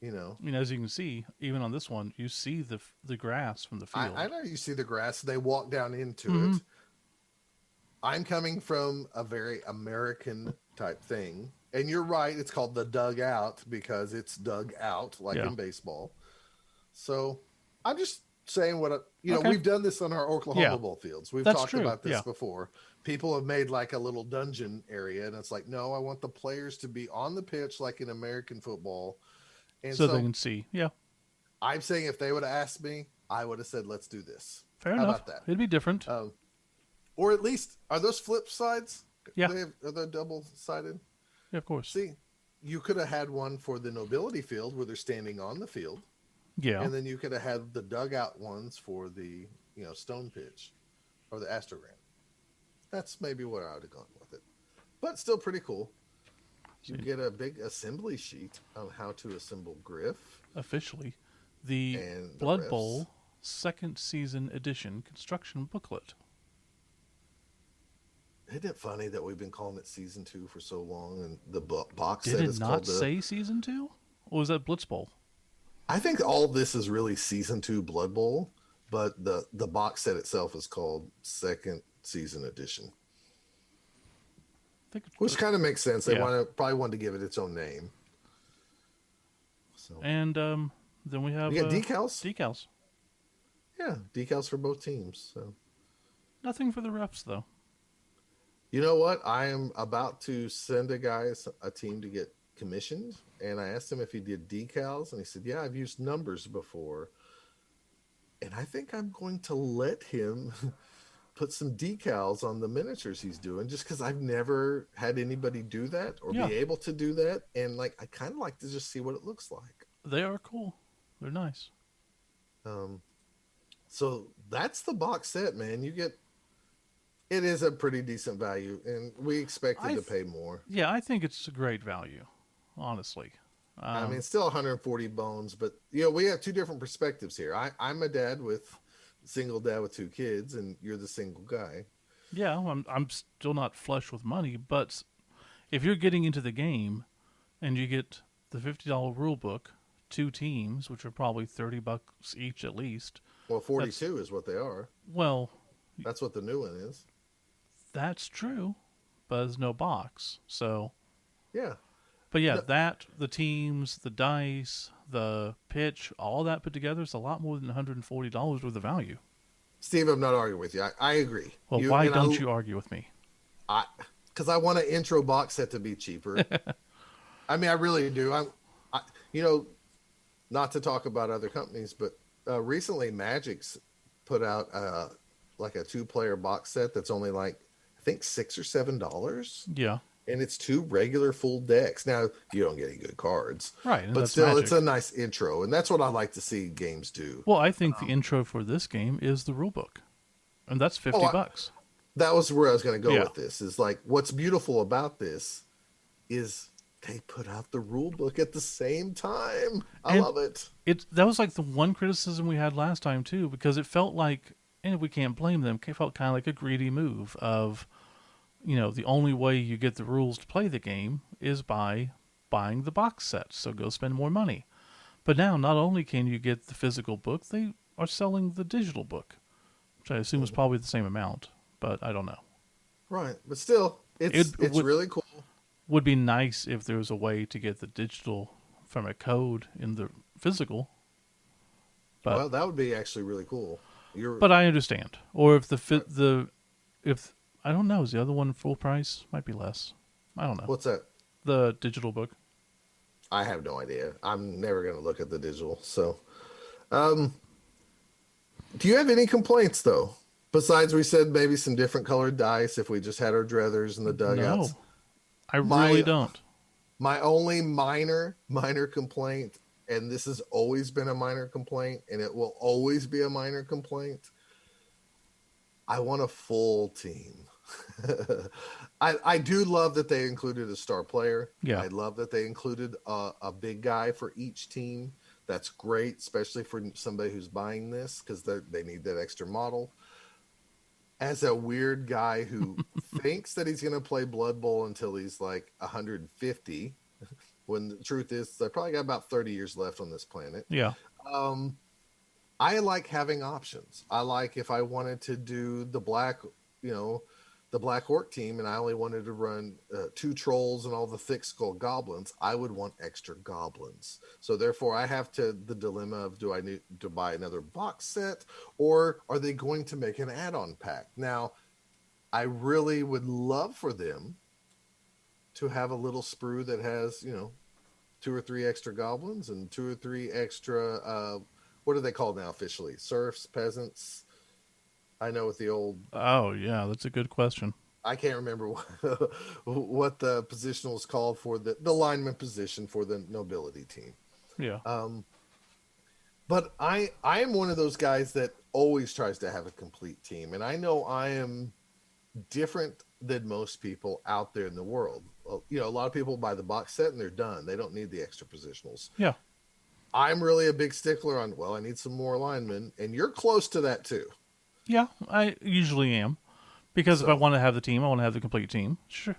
you know, I mean, as you can see, even on this one, you see the grass from the field. I know you see the grass. They walk down into Mm-hmm. it. I'm coming from a very American type thing. And you're right, it's called the dugout because it's dug out like Yeah. in baseball. So I'm just saying Okay. we've done this on our Yeah. Oklahoma Bowl fields. We've That's talked true. about this Yeah. before. People have made like a little dungeon area, and it's like, no, I want the players to be on the pitch like in American football. And So they so can see. Yeah. I'm saying if they would have asked me, I would have said, let's do this. Fair How enough. about that? It'd be different. Or at least, are those flip sides? Yeah. Are they double sided? Yeah, of course. See, you could have had one for the nobility field where they're standing on the field, Yeah. and then you could have had the dugout ones for the stone pitch or the astrogram. That's maybe where I would have gone with it, but still pretty cool. You get a big assembly sheet on how to assemble Griff Officially, the and the Blood refs. Bowl second season edition construction booklet. Isn't it funny that we've been calling it season 2 for so long, and the box Did set it is not called say season 2? Or was that Blitz Bowl? I think all this is really season 2 Blood Bowl, but the box set itself is called second season edition, I think which kind of makes sense. They Yeah. probably wanted to give it its own name. So And then we have we got decals. decals. Yeah, decals for both teams. So Nothing for the refs though. you know what? I am about to send a team to get commissioned, and I asked him if he did decals, and he said, "Yeah, I've used numbers before." And I think I'm going to let him put some decals on the miniatures he's doing, just because I've never had anybody do that or Yeah. be able to do that, and like I kind of like to just see what it looks like. They are cool. They're nice. So that's the box set, man. It is a pretty decent value, and we expected to pay more. Yeah, I think it's a great value, honestly. I mean, it's still 140 bones, but we have two different perspectives here. I'm a dad single dad with 2 kids, and you're the single guy. Yeah, I'm still not flush with money, but if you're getting into the game and you get the $50 rule book, 2 teams, which are probably $30 each at least. Well, 42 is what they are. Well, That's what the new one is. that's true, but there's no box. So, Yeah. but yeah, No- the teams, the dice, the pitch, all that put together is a lot more than $140 worth of value. Steve, I'm not arguing with you. I agree. Well, why don't you argue with me? because I want an intro box set to be cheaper. I mean, I really do. I, you know, not to talk about other companies, but recently Magic's put out like a two-player box set that's only like I think $6 or $7, Yeah. and it's two regular full decks. Now you don't get any good cards, Right, and but that's still, it's a Magic. nice intro, and that's what I like to see games do. Well, I think the Um, intro for this game is the rulebook, and that's oh, 50 bucks. that was where I was going to go Yeah. with this. Is like what's beautiful about this is they put out the rule book at the same time. I And love it. that was like the one criticism we had last time too, because it felt like, and we can't blame them, it felt kind of like a greedy move of, the only way you get the rules to play the game is by buying the box set. So go spend more money. But now, not only can you get the physical book, they are selling the digital book, which I assume is Mhm. probably the same amount, but I don't know. Right, but still, It it's would really cool. would be nice if there was a way to get the digital from a code in the physical, but Well, that would be actually really cool. You're I understand. Or if right. if I don't know, is the other one full price? Might be less. I don't know. What's that? The digital book. I have no idea. I'm never going to look at the digital. So, um, do you have any complaints though? Besides, we said maybe some different colored dice if we just had our druthers in the dugouts. No, I really My don't. my only minor complaint, and this has always been a minor complaint, and it will always be a minor complaint. I want a full team. I do love that they included a star player. Yeah. I love that they included a big guy for each team. That's great, especially for somebody who's buying this because they need that extra model. As a weird guy who thinks that he's going to play Blood Bowl until he's like 150, when the truth is they probably got about 30 years left on this planet. Yeah. Um, I like having options. I like if I wanted to do you know, the Black Orc team, and I only wanted to run two trolls and all the thick skull goblins, I would want extra goblins. So therefore, I have the dilemma of do I need to buy another box set, or are they going to make an add-on pack? Now, I really would love for them to have a little sprue that has two or three extra goblins and two or three extra what are they called now officially? Serfs, peasants. I know with the old Oh, yeah, that's a good question. I can't remember what the position was called for the lineman position for the nobility team. Yeah. Um, but I am one of those guys that always tries to have a complete team, and I know I am different than most people out there in the world. A lot of people buy the box set and they're done. They don't need the extra positionals. Yeah. I'm really a big stickler on, well, I need some more linemen, and you're close to that too. Yeah, I usually am. Because if I So, want to have the team, I want to have the complete team. Sure.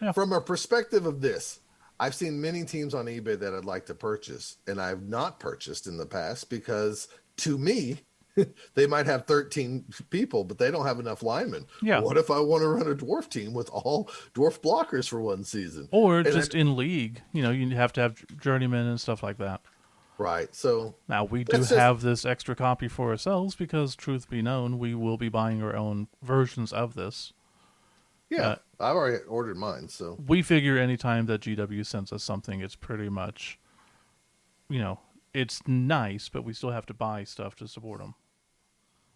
Yeah. from a perspective of this, I've seen many teams on eBay that I'd like to purchase, and I've not purchased in the past because to me, they might have 13 people, but they don't have enough linemen. Yeah. What if I want to run a dwarf team with all dwarf blockers for one season? Or And just in league, you have to have journeymen and stuff like that. right. So Now, we do that's just have this extra copy for ourselves because, truth be known, we will be buying our own versions of this. yeah. Uh, I've already ordered mine. So we figure anytime that GW sends us something, it's pretty much, you know, it's nice, but we still have to buy stuff to support them.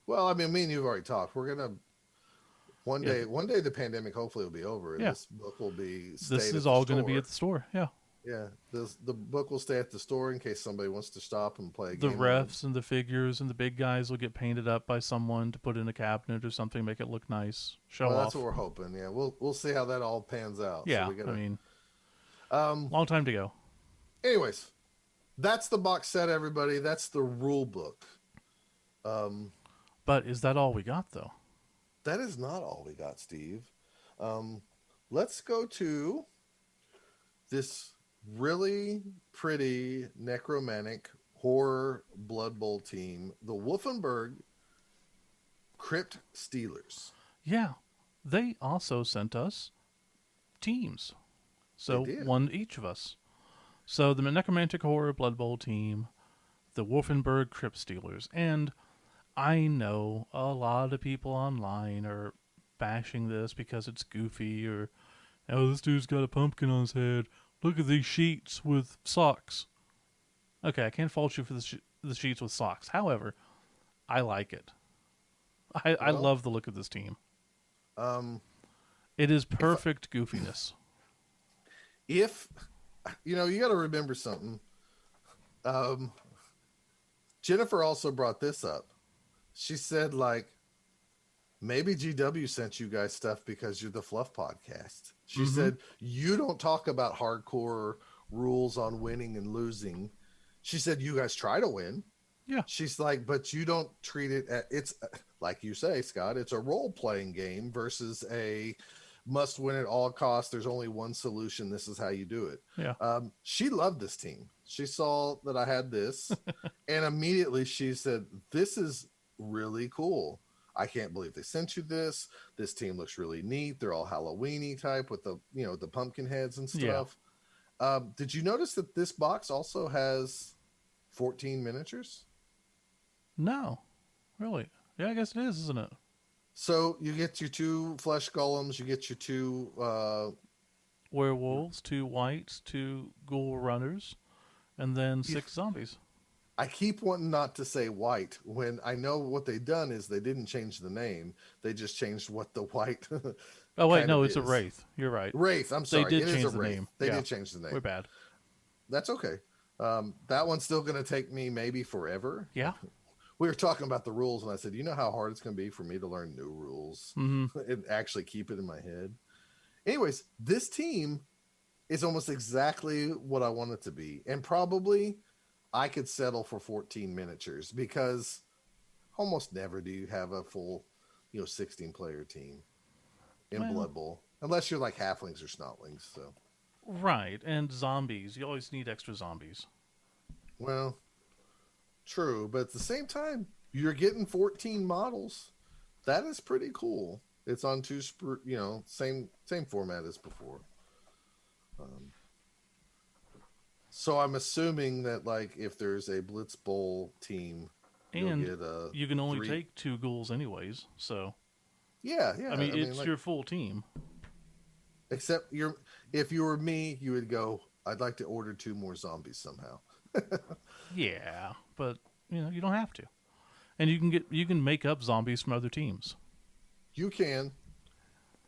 well, I mean, me and you've already talked. We're gonna Yeah, one day the pandemic hopefully will be over, and yeah. this book will be This stayed is at the all going to be at store. the store. Yeah. Yeah, the book will stay at the store in case somebody wants to stop and play a The game of it. refs and the figures and the big guys will get painted up by someone to put in a cabinet or something, make it look nice, show Well, that's what off. we're hoping. Yeah, we'll see how that all pans out. So Yeah, we I gotta. mean, Um. long time to go. Anyways, that's the box set, everybody. That's the rule book. Um. But is that all we got, though? That is not all we got, Steve. Um. Let's go to this really pretty necromantic horror Blood Bowl team, the Wolfenberg Crypt Stealers. Yeah, they also sent us teams. They So did. one each of us. So the Necromantic Horror Blood Bowl team, the Wolfenberg Crypt Stealers, and I know a lot of people online are bashing this because it's goofy or Oh, this dude's got a pumpkin on his head. Look at these sheets with socks. Okay, I can't fault you for the sheets with socks. However, I like it. I Well, love the look of this team. um, It is if perfect goofiness. if you got to remember something. Um, Jennifer also brought this up. She said, like, maybe GW sent you guys stuff because you're the Fluff podcast. She Mm-hmm. said, you don't talk about hardcore rules on winning and losing. She said, you guys try to win. Yeah. She's like, but you don't treat it it's like you say, Scott, it's a role playing game versus a must win at all costs. There's only one solution. This is how you do it. Yeah. She loved this team. She saw that I had this, and immediately she said, this is really cool. I can't believe they sent you this. This team looks really neat. They're all Halloweeny type with the pumpkin heads and Yeah. stuff. Did you notice that this box also has 14 miniatures? No. Really. Yeah, I guess it is, isn't it? So you get your two flesh golems, you get your two. Werewolves, 2 whites, 2 ghoul runners, and then 6 zombies. I keep wanting not to say white when I know what they've done is they didn't change the name; they just changed what the white Oh wait, kind no, of it's a is. wraith. You're right. Wraith. I'm They sorry, did it is a change the wraith. name. They Yeah, did change the we're name. bad. That's okay. That one's still going to take me maybe forever. Yeah. We were talking about the rules, and I said, you know how hard it's going to be for me to learn new rules Mm-hmm. and actually keep it in my head. Anyways, this team is almost exactly what I want it to be. And probably I could settle for 14 miniatures because almost never do you have a full, 16 player team in Well, Blood Bowl, unless you're like halflings or snotlings. So, right. And zombies. You always need extra zombies. well, true. But at the same time, you're getting 14 models. That is pretty cool. It's on same format as before. Um, So I'm assuming that like if there's a Blitz Bowl team, you'll And get a you can only three. take 2 ghouls anyways. So Yeah, I yeah. mean, I mean, it's like your full team. except if you were me, you would go. I'd like to order two more zombies somehow. Yeah, but you don't have to. And you can make up zombies from other teams. You can,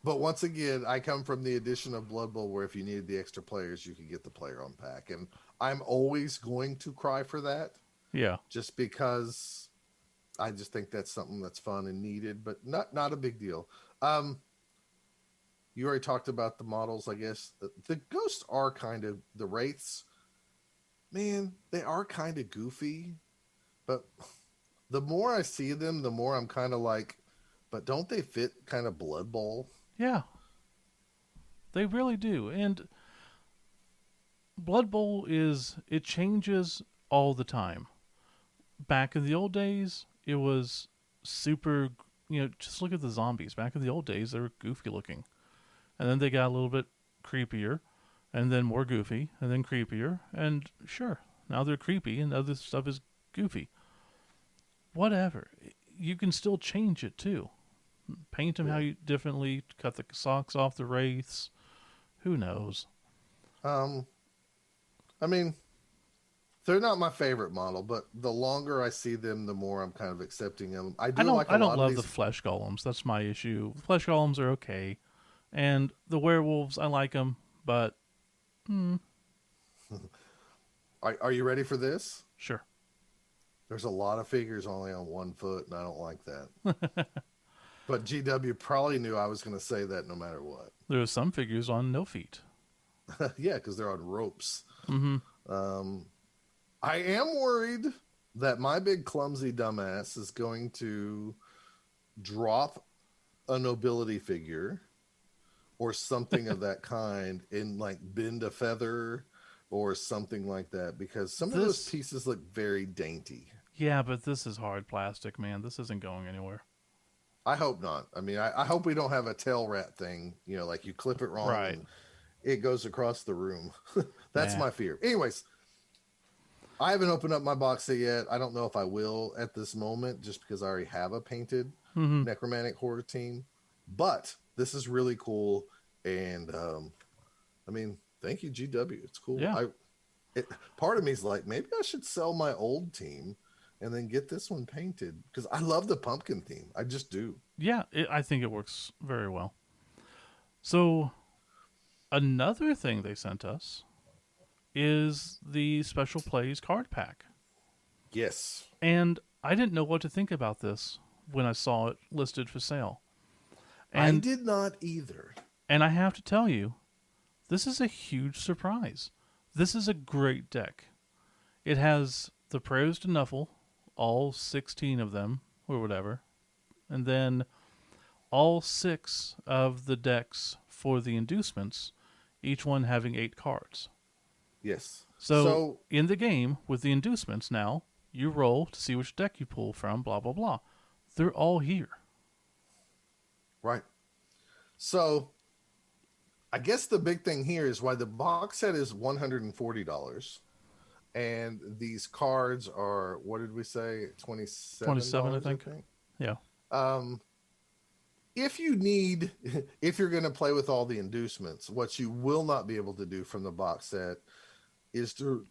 but once again, I come from the edition of Blood Bowl where if you needed the extra players, you could get the player on pack, and I'm always going to cry for that, Yeah. just because I just think that's something that's fun and needed, but not a big deal. Um, you already talked about the models, I guess. The ghosts are kind of the wraiths. Man, they are kind of goofy, but the more I see them, the more I'm kind of like, but don't they fit kind of Blood Bowl? Yeah. They really do. And Blood Bowl it changes all the time. Back in the old days, it was super, just look at the zombies. Back in the old days, they were goofy looking. And then they got a little bit creepier, and then more goofy, and then creepier. And sure, now they're creepy, and other stuff is goofy. Whatever. You can still change it too. Paint them how Yeah. you differently, cut the socks off the wraiths. Who knows? Um, I mean, they're not my favorite model, but the longer I see them, the more I'm kind of accepting them. I I do don't like a I don't lot of love the these. flesh golems. That's my issue. Flesh golems are okay, and the werewolves I like them, but Are you ready for this? sure. There's a lot of figures only on 1 foot, and I don't like that. But GW probably knew I was going to say that no matter what. There are some figures on no feet. Yeah, because they're on ropes. Mm-hmm. Um, I am worried that my big clumsy dumbass is going to drop a nobility figure or something of that kind and like bend a feather or something like that because some of those This, pieces look very dainty. yeah, but this is hard plastic, man. This isn't going anywhere. I hope not. I mean, I hope we don't have a tail rat thing, like you clip it wrong Right? and it goes across the room. That's Nah. my fear. Anyways, I haven't opened up my box set yet. I don't know if I will at this moment just because I already have a painted Mm-hmm. necromantic horror team. But this is really cool. And I mean, thank you, GW. It's cool. Yeah. Part of me is like, maybe I should sell my old team and then get this one painted because I love the pumpkin theme. I just do. Yeah, I think it works very well. So, another thing they sent us is the special plays card pack. Yes. And I didn't know what to think about this when I saw it listed for sale. I And did not either. and I have to tell you, this is a huge surprise. This is a great deck. It has the prayers to Nuffle, all 16 of them or whatever, and then all 6 of the decks for the inducements, each one having 8 cards. Yes. So So, in the game with the inducements now, you roll to see which deck you pull from, blah blah blah. They're all here. right. So, I guess the big thing here is why the box set is $140 and these cards are, what did we say, $27, I $27, I think. think. Yeah. Um, if you need, if you're going to play with all the inducements, what you will not be able to do from the box set is to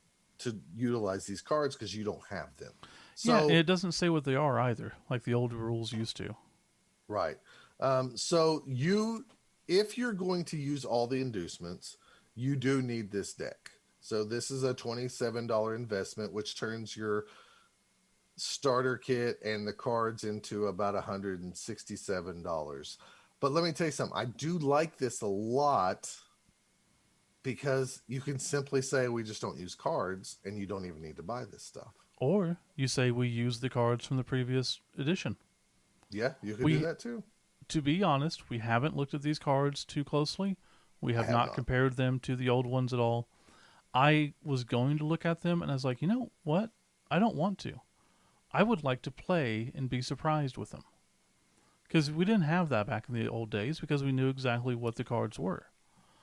utilize these cards because you don't have them. Yeah, and So, it doesn't say what they are either, like the old rules used to. right. So if you're going to use all the inducements, you do need this deck. So this is a $27 investment, which turns your starter kit and the cards into about $167. But let me tell you something. I do like this a lot because you can simply say we just don't use cards and you don't even need to buy this stuff. Or you say we use the cards from the previous edition. Yeah, you could do We, that too. to be honest, we haven't looked at these cards too closely. We I have have not not. compared them to the old ones at all. I was going to look at them and I was like, you know what? I don't want to. I would like to play and be surprised with them. Because we didn't have that back in the old days because we knew exactly what the cards were.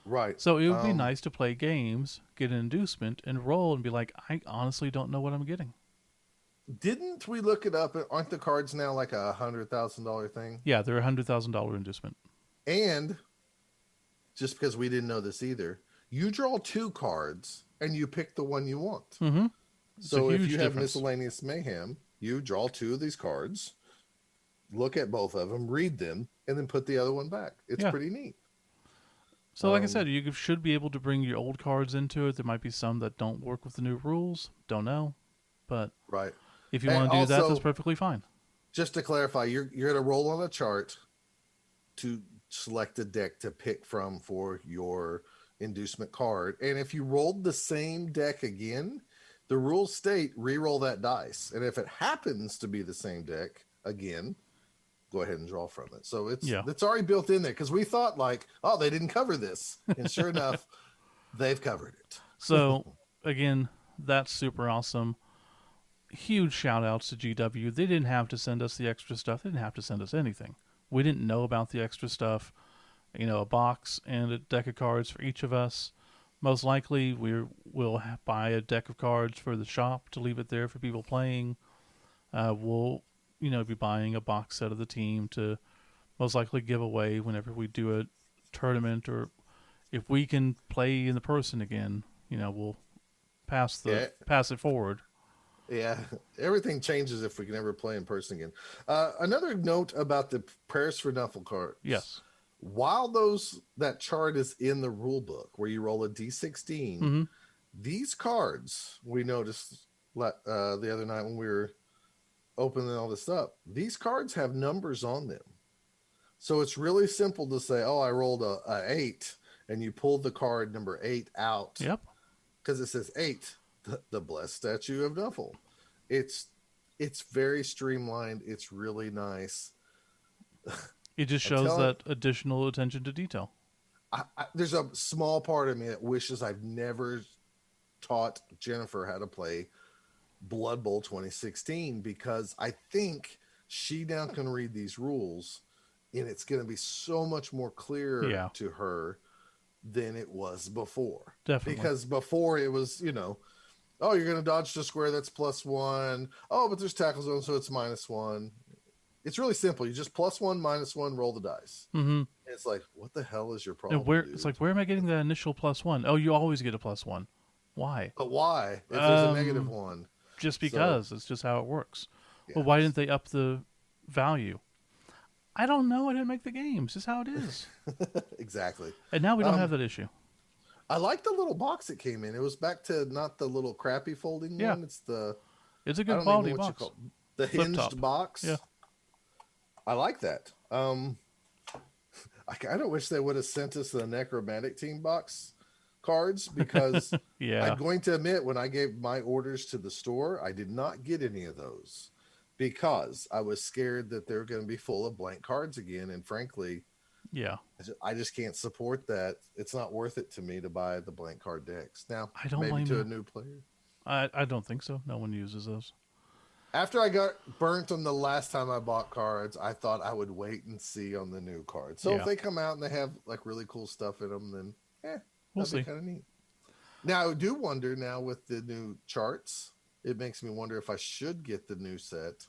Right. So it would be nice to play games, get an inducement, and roll and be like, I honestly don't know what I'm getting. Didn't we look it up? Aren't the cards now like $100,000 thing? Yeah, they're $100,000 inducement. And just because we didn't know this either, you draw two cards and you pick the one you want. Mm-hmm. It's a So if huge you have difference. miscellaneous mayhem, you draw two of these cards, look at both of them, read them, and then put the other one back. It's Yeah. pretty neat. So, like I said, you should be able to bring your old cards into it. There might be some that don't work with the new rules. Don't know. But Right. if you And want to do that, that's also, perfectly fine. just to clarify, you're going to roll on a chart to select a deck to pick from for your inducement card. And if you rolled the same deck again, the rules state re-roll that dice. And if it happens to be the same deck again, go ahead and draw from it. So Yeah. it's already built in there because we thought like, oh, they didn't cover this. And sure enough, they've covered it. So, again, that's super awesome. Huge shout outs to GW. They didn't have to send us the extra stuff, they didn't have to send us anything. We didn't know about the extra stuff. You know, a box and a deck of cards for each of us. Most likely, we'll buy a deck of cards for the shop to leave it there for people playing. We'll, be buying a box set of the team to most likely give away whenever we do a tournament, or if we can play in the person again. We'll Yeah. pass it forward. Yeah, everything changes if we can ever play in person again. Another note about the prayers for Nuffle cards. Yes. While that chart is in the rule book where you roll a d16, Mm-hmm. these cards we noticed the other night when we were opening all this up, these cards have numbers on them. So it's really simple to say, oh, I rolled a 8, and you pulled the card number 8 out Yep. because it says 8, the blessed statue of Nuffle. It's very streamlined. It's really nice. It just I'm shows telling that additional attention to detail. there's a small part of me that wishes I've never taught Jennifer how to play Blood Bowl 2016 because I think she now can read these rules and it's going to be so much more clear Yeah. to her than it was before. Definitely. Because before it was, oh, you're going to dodge the square, that's +1. Oh, but there's tackle zone, so it's -1. It's really simple. You just +1, -1, roll the dice. Mm-hmm. It's like, what the hell is your And problem, where it's dude? like, where am I getting that initial +1? Oh, you always get a +1. Why? But why? If there's a negative Um, one. just So, because it's just how it works. Well, yeah, why didn't they up the value? I don't know. I didn't make the game. It's just how it is. exactly. And now we don't have Um, that issue. I like the little box it came in. It was back to not the little crappy folding Yeah, one. It's the, it's a I good don't even know quality what you box. call the Flip hinged top. Yeah, box. I like that. I kind of wish they would have sent us the Necromantic Team box cards because I'm yeah, going to admit when I gave my orders to the store, I did not get any of those because I was scared that they're going to be full of blank cards again. And frankly, yeah. I just can't support that. It's not worth it to me to buy the blank card decks. Now, I don't maybe blame to a you. new player. I don't think so. No one uses those. After I got burnt on the last time I bought cards, I thought I would wait and see on the new cards. So if Yeah, they come out and they have like really cool stuff in them, then we'll that'd be see. kind of neat. Now I do wonder now with the new charts, it makes me wonder if I should get the new set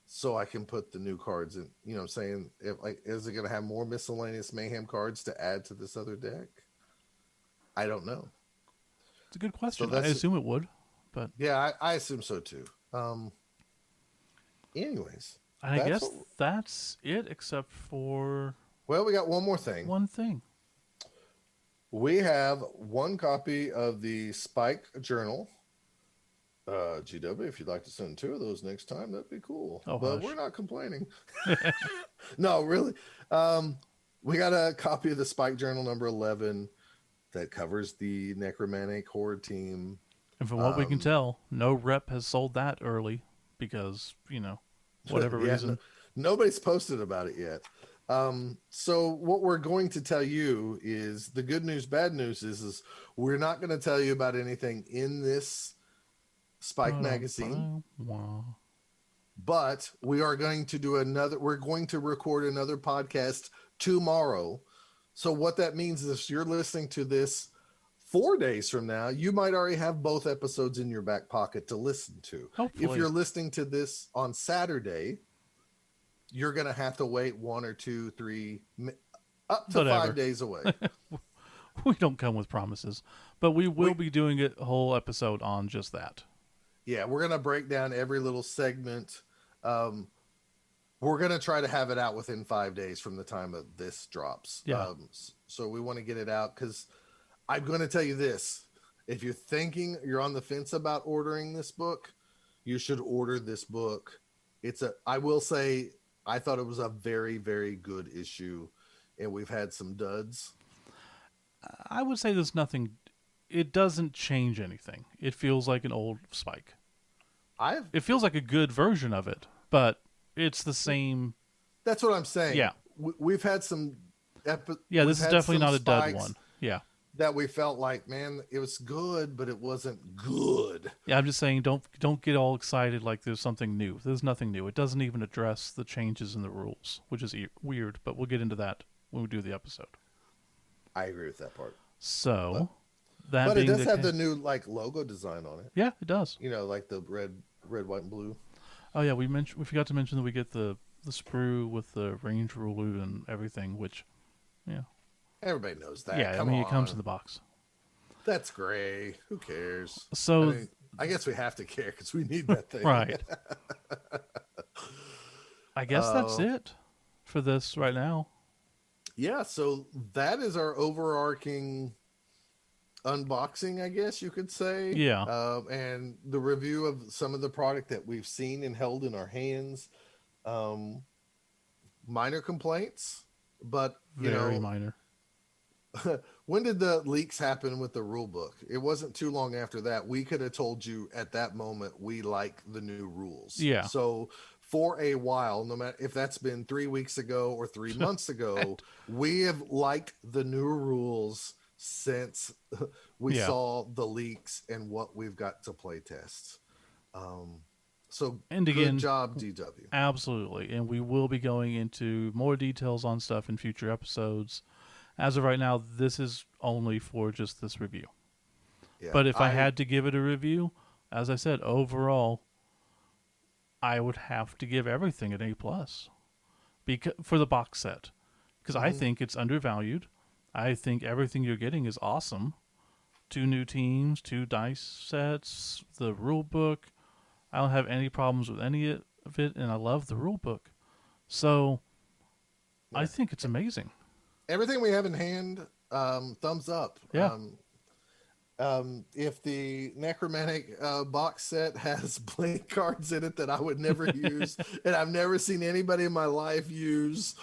so I can put the new cards in. You know, saying if like is it going to have more miscellaneous mayhem cards to add to this other deck? I don't know. It's a good So question. I that's assume it would, but yeah, I assume so too. Anyways, I that's guess what. that's it, except for Well, we got one more thing. one thing. We have one copy of the Spike Journal. GW, if you'd like to send two of those next time, that'd be cool. Oh But we're hush. not complaining. No, really. Um, we got a copy of the Spike Journal number 11 that covers the Necromantic Horde team. And from what we can Um, tell, no rep has sold that early because whatever yeah, no, reason. nobody's posted about it yet. So what we're going to tell you is the good news, bad news is we're not going to tell you about anything in this Spike magazine, Wow. but we are going to do another, we're going to record another podcast tomorrow. So what that means is if you're listening to this 4 days from now, you might already have both episodes in your back pocket to listen to. If Hopefully, you're listening to this on Saturday, you're going to have to wait 1 or 2, 3, up to whatever. 5 days away. We don't come with promises, but we will We, be doing a whole episode on just that. yeah, we're going to break down every little segment. Um, we're going to try to have it out within 5 days from the time of this drops. Yeah. So we want to get it out because I'm going to tell you this. If you're thinking you're on the fence about ordering this book, you should order this book. I will say, I thought it was a very, very good issue, and we've had some duds. I would say there's nothing. It doesn't change anything. It feels like an old Spike. I've It feels like a good version of it, but it's the same. That's what I'm saying. Yeah. We've had some. Yeah, We've this is had definitely some not a dud spikes one. Yeah. that we felt like, man, it was good, but it wasn't good. Yeah, I'm just saying don't get all excited like there's something new. There's nothing new. It doesn't even address the changes in the rules, which is weird, but we'll get into that when we do the episode. I agree with that part. So, But that but it being does the have case. the new like logo design on it. Yeah, it does. You know, like the red, white, and blue. Oh yeah, we forgot to mention that we get the sprue with the range ruler and everything, which yeah. Everybody knows that. Yeah, I Come mean it comes in on. the box. That's gray. Who cares? I So mean, I guess we have to care because we need that thing. right. I guess that's uh, it for this right now. yeah, so that is our overarching unboxing, I guess you could say, Yeah. and the review of some of the product that we've seen and held in our hands. Um, Minor complaints, but Very minor. when did the leaks happen with the rule book? It wasn't too long after that. We could have told you at that moment we like the new rules. Yeah. So for a while, no matter if that's been 3 weeks ago or 3 months ago, we have liked the new rules since we Yeah. saw the leaks and what we've got to play test. So And good again, job, DW. absolutely. And we will be going into more details on stuff in future episodes. As of right now, this is only for just this review. Yeah, But if I had to give it a review, as I said, overall, I would have to give everything an A plus, because for the box set, because I Hmm. think it's undervalued. I think everything you're getting is awesome. Two new teams, two dice sets, the rule book. I don't have any problems with any of it, and I love the rule book. So I Yeah. think it's amazing. Everything we have in hand, thumbs up. Yeah. If the necromantic box set has blank cards in it that I would never use, and I've never seen anybody in my life use,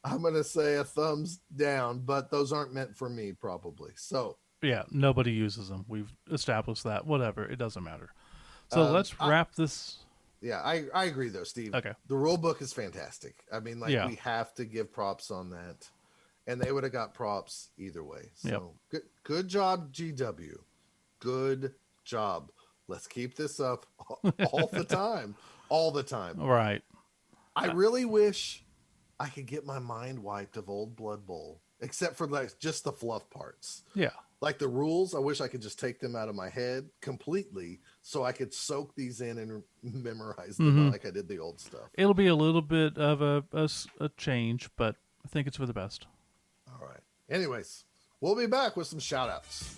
I'm gonna say a thumbs down. But those aren't meant for me, probably. So, Yeah, nobody uses them. We've established that. Whatever, it doesn't matter. So um, let's I wrap this. yeah, I agree though, Steve. Okay. The rule book is fantastic. I mean, like Yeah. we have to give props on that, and they would have got props either way. Yep. So good job, GW. Good job. Let's keep this up all the time. All the time. Right. I really wish I could get my mind wiped of old Blood Bowl, except for like just the fluff parts. Yeah. Like the rules, I wish I could just take them out of my head completely so I could soak these in and memorize them Mm-hmm. like I did the old stuff. It'll be a little bit of a change, but I think it's for the best. All right. Anyways, we'll be back with some shout outs.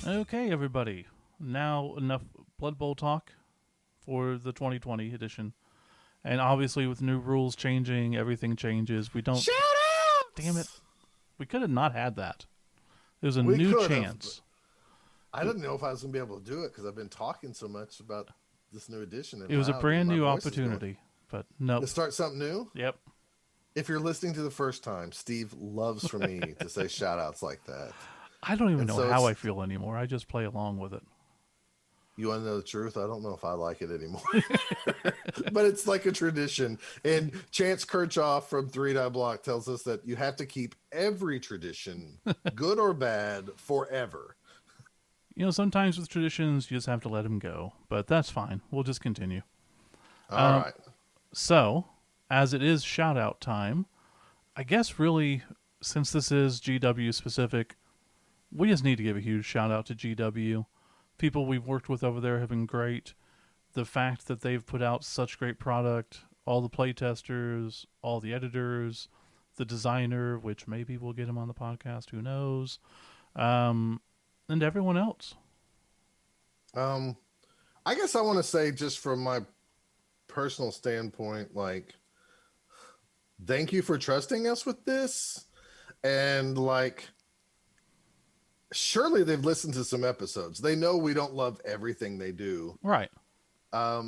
Okay, everybody. Now enough Blood Bowl talk for the 2020 edition. And obviously, with new rules changing, everything changes. We don't. Shout Damn it. outs! We could have not had that. There's a We new could have. chance. I didn't know if I was going to be able to do it because I've been talking so much about this new edition. And It was a loud, brand my new voice is going. opportunity, but nope. To start something new. Yep. If you're listening to the first time, Steve loves for me to say shout outs like that. I don't even And know so how it's- I feel anymore. I just play along with it. You want to know the truth? I don't know if I like it anymore, but it's like a tradition. And Chance Kirchhoff from Three Die Block tells us that you have to keep every tradition, good or bad, forever. You know, sometimes with traditions, you just have to let them go, but that's fine. We'll just continue. All right. So, as it is shout out time, I guess really, since this is GW specific, we just need to give a huge shout out to GW. People we've worked with over there have been great. The fact that they've put out such great product, all the playtesters, all the editors, the designer, which maybe we'll get him on the podcast, who knows, and everyone else. I guess I want to say, just from my personal standpoint, like, thank you for trusting us with this. And like, surely they've listened to some episodes. They know we don't love everything they do. Right.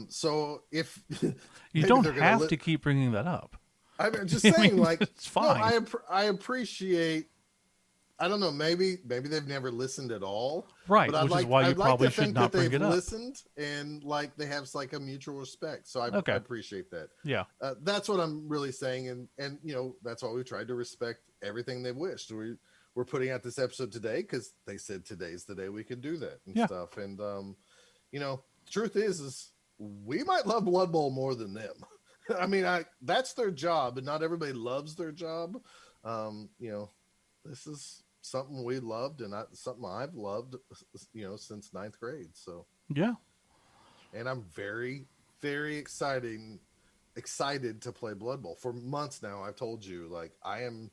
So if You maybe don't they're gonna have to keep bringing that up. I'm just I saying, mean, like, it's no, fine. I appreciate. I don't know. Maybe they've never listened at all. Right, But which is why you I'd like probably to should think not that bring they've it up. listened and like they have like a mutual respect. So I Okay. appreciate that. Yeah. That's what I'm really saying, and you know that's why we tried to respect everything they've wished. We're putting out this episode today because they said today's the day we could do that and Yeah. stuff. And you know, truth is we might love Blood Bowl more than them. I mean, that's their job, and not everybody loves their job. You know, this is something we loved, and something I've loved, you know, since ninth grade. So Yeah. and I'm very, very excited to play Blood Bowl. For months now, I've told you, like, I am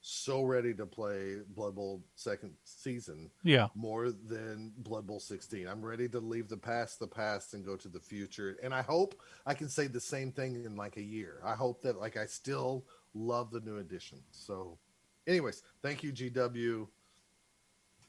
so ready to play Blood Bowl second season Yeah. more than Blood Bowl 16. I'm ready to leave the past and go to the future. And I hope I can say the same thing in like a year. I hope that like I still love the new edition. So anyways, thank you, GW.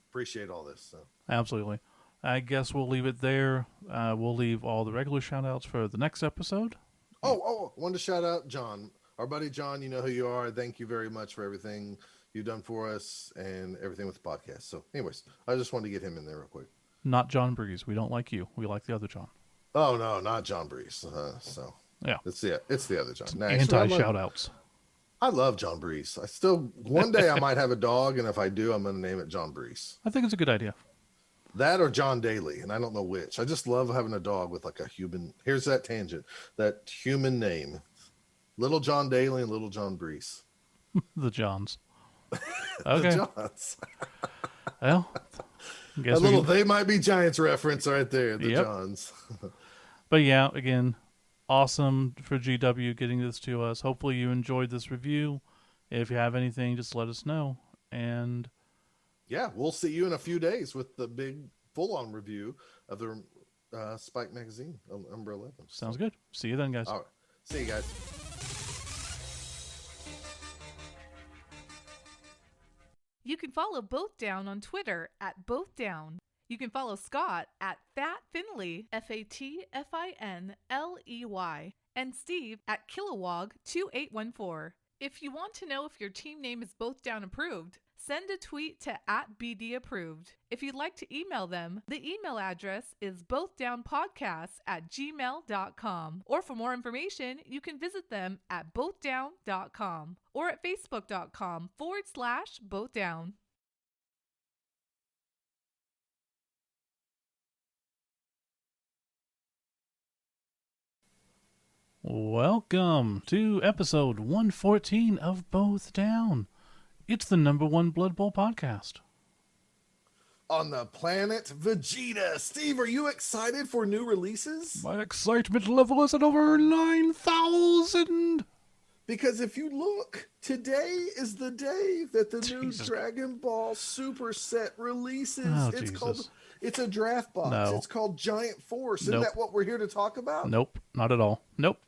Appreciate all this. So Absolutely. I guess we'll leave it there. We'll leave all the regular shout outs for the next episode. Wanted to shout out John, our buddy John. You know who you are. Thank you very much for everything you've done for us and everything with the podcast. So, anyways, I just wanted to get him in there real quick. Not John Breeze. We don't like you. We like the other John. Oh no, not John Breeze. So Yeah. it's the other John. No, Anti actually, shout outs. I love John Breeze. I still one day I might have a dog, and if I do, I'm going to name it John Breeze. I think it's a good idea. That or John Daly, and I don't know which. I just love having a dog with like a human. Here's that tangent. That human name, Little John Daly and Little John Breeze. The Johns. The Okay. Johns. Well, A Guess we little can. They Might Be Giants reference right there, the Yep. Johns. But yeah, again, awesome for GW getting this to us. Hopefully you enjoyed this review. If you have anything, just let us know. And Yeah, we'll see you in a few days with the big full-on review of the Spike magazine, number 11. sounds So, good. See you then, guys. all right. See you guys. You can follow Both Down on Twitter at Both Down. You can follow Scott at Fat Finley, FATFINLEY, and Steve at Kilowog2814. If you want to know if your team name is Both Down approved, send a tweet to @BDapproved. If you'd like to email them, the email address is bothdownpodcasts@gmail.com. Or for more information, you can visit them at bothdown.com or at facebook.com/bothdown. Welcome to episode 114 of Both Down. It's the #1 Blood Bowl podcast. On the planet Vegeta. Steve, are you excited for new releases? My excitement level is at over 9,000. Because if you look, today is the day that the new Jesus. Dragon Ball Super Set releases. Oh, it's Jesus. called It's a draft box. No. It's called Giant Force. Isn't Nope. that what we're here to talk about? Nope, not at all. Nope.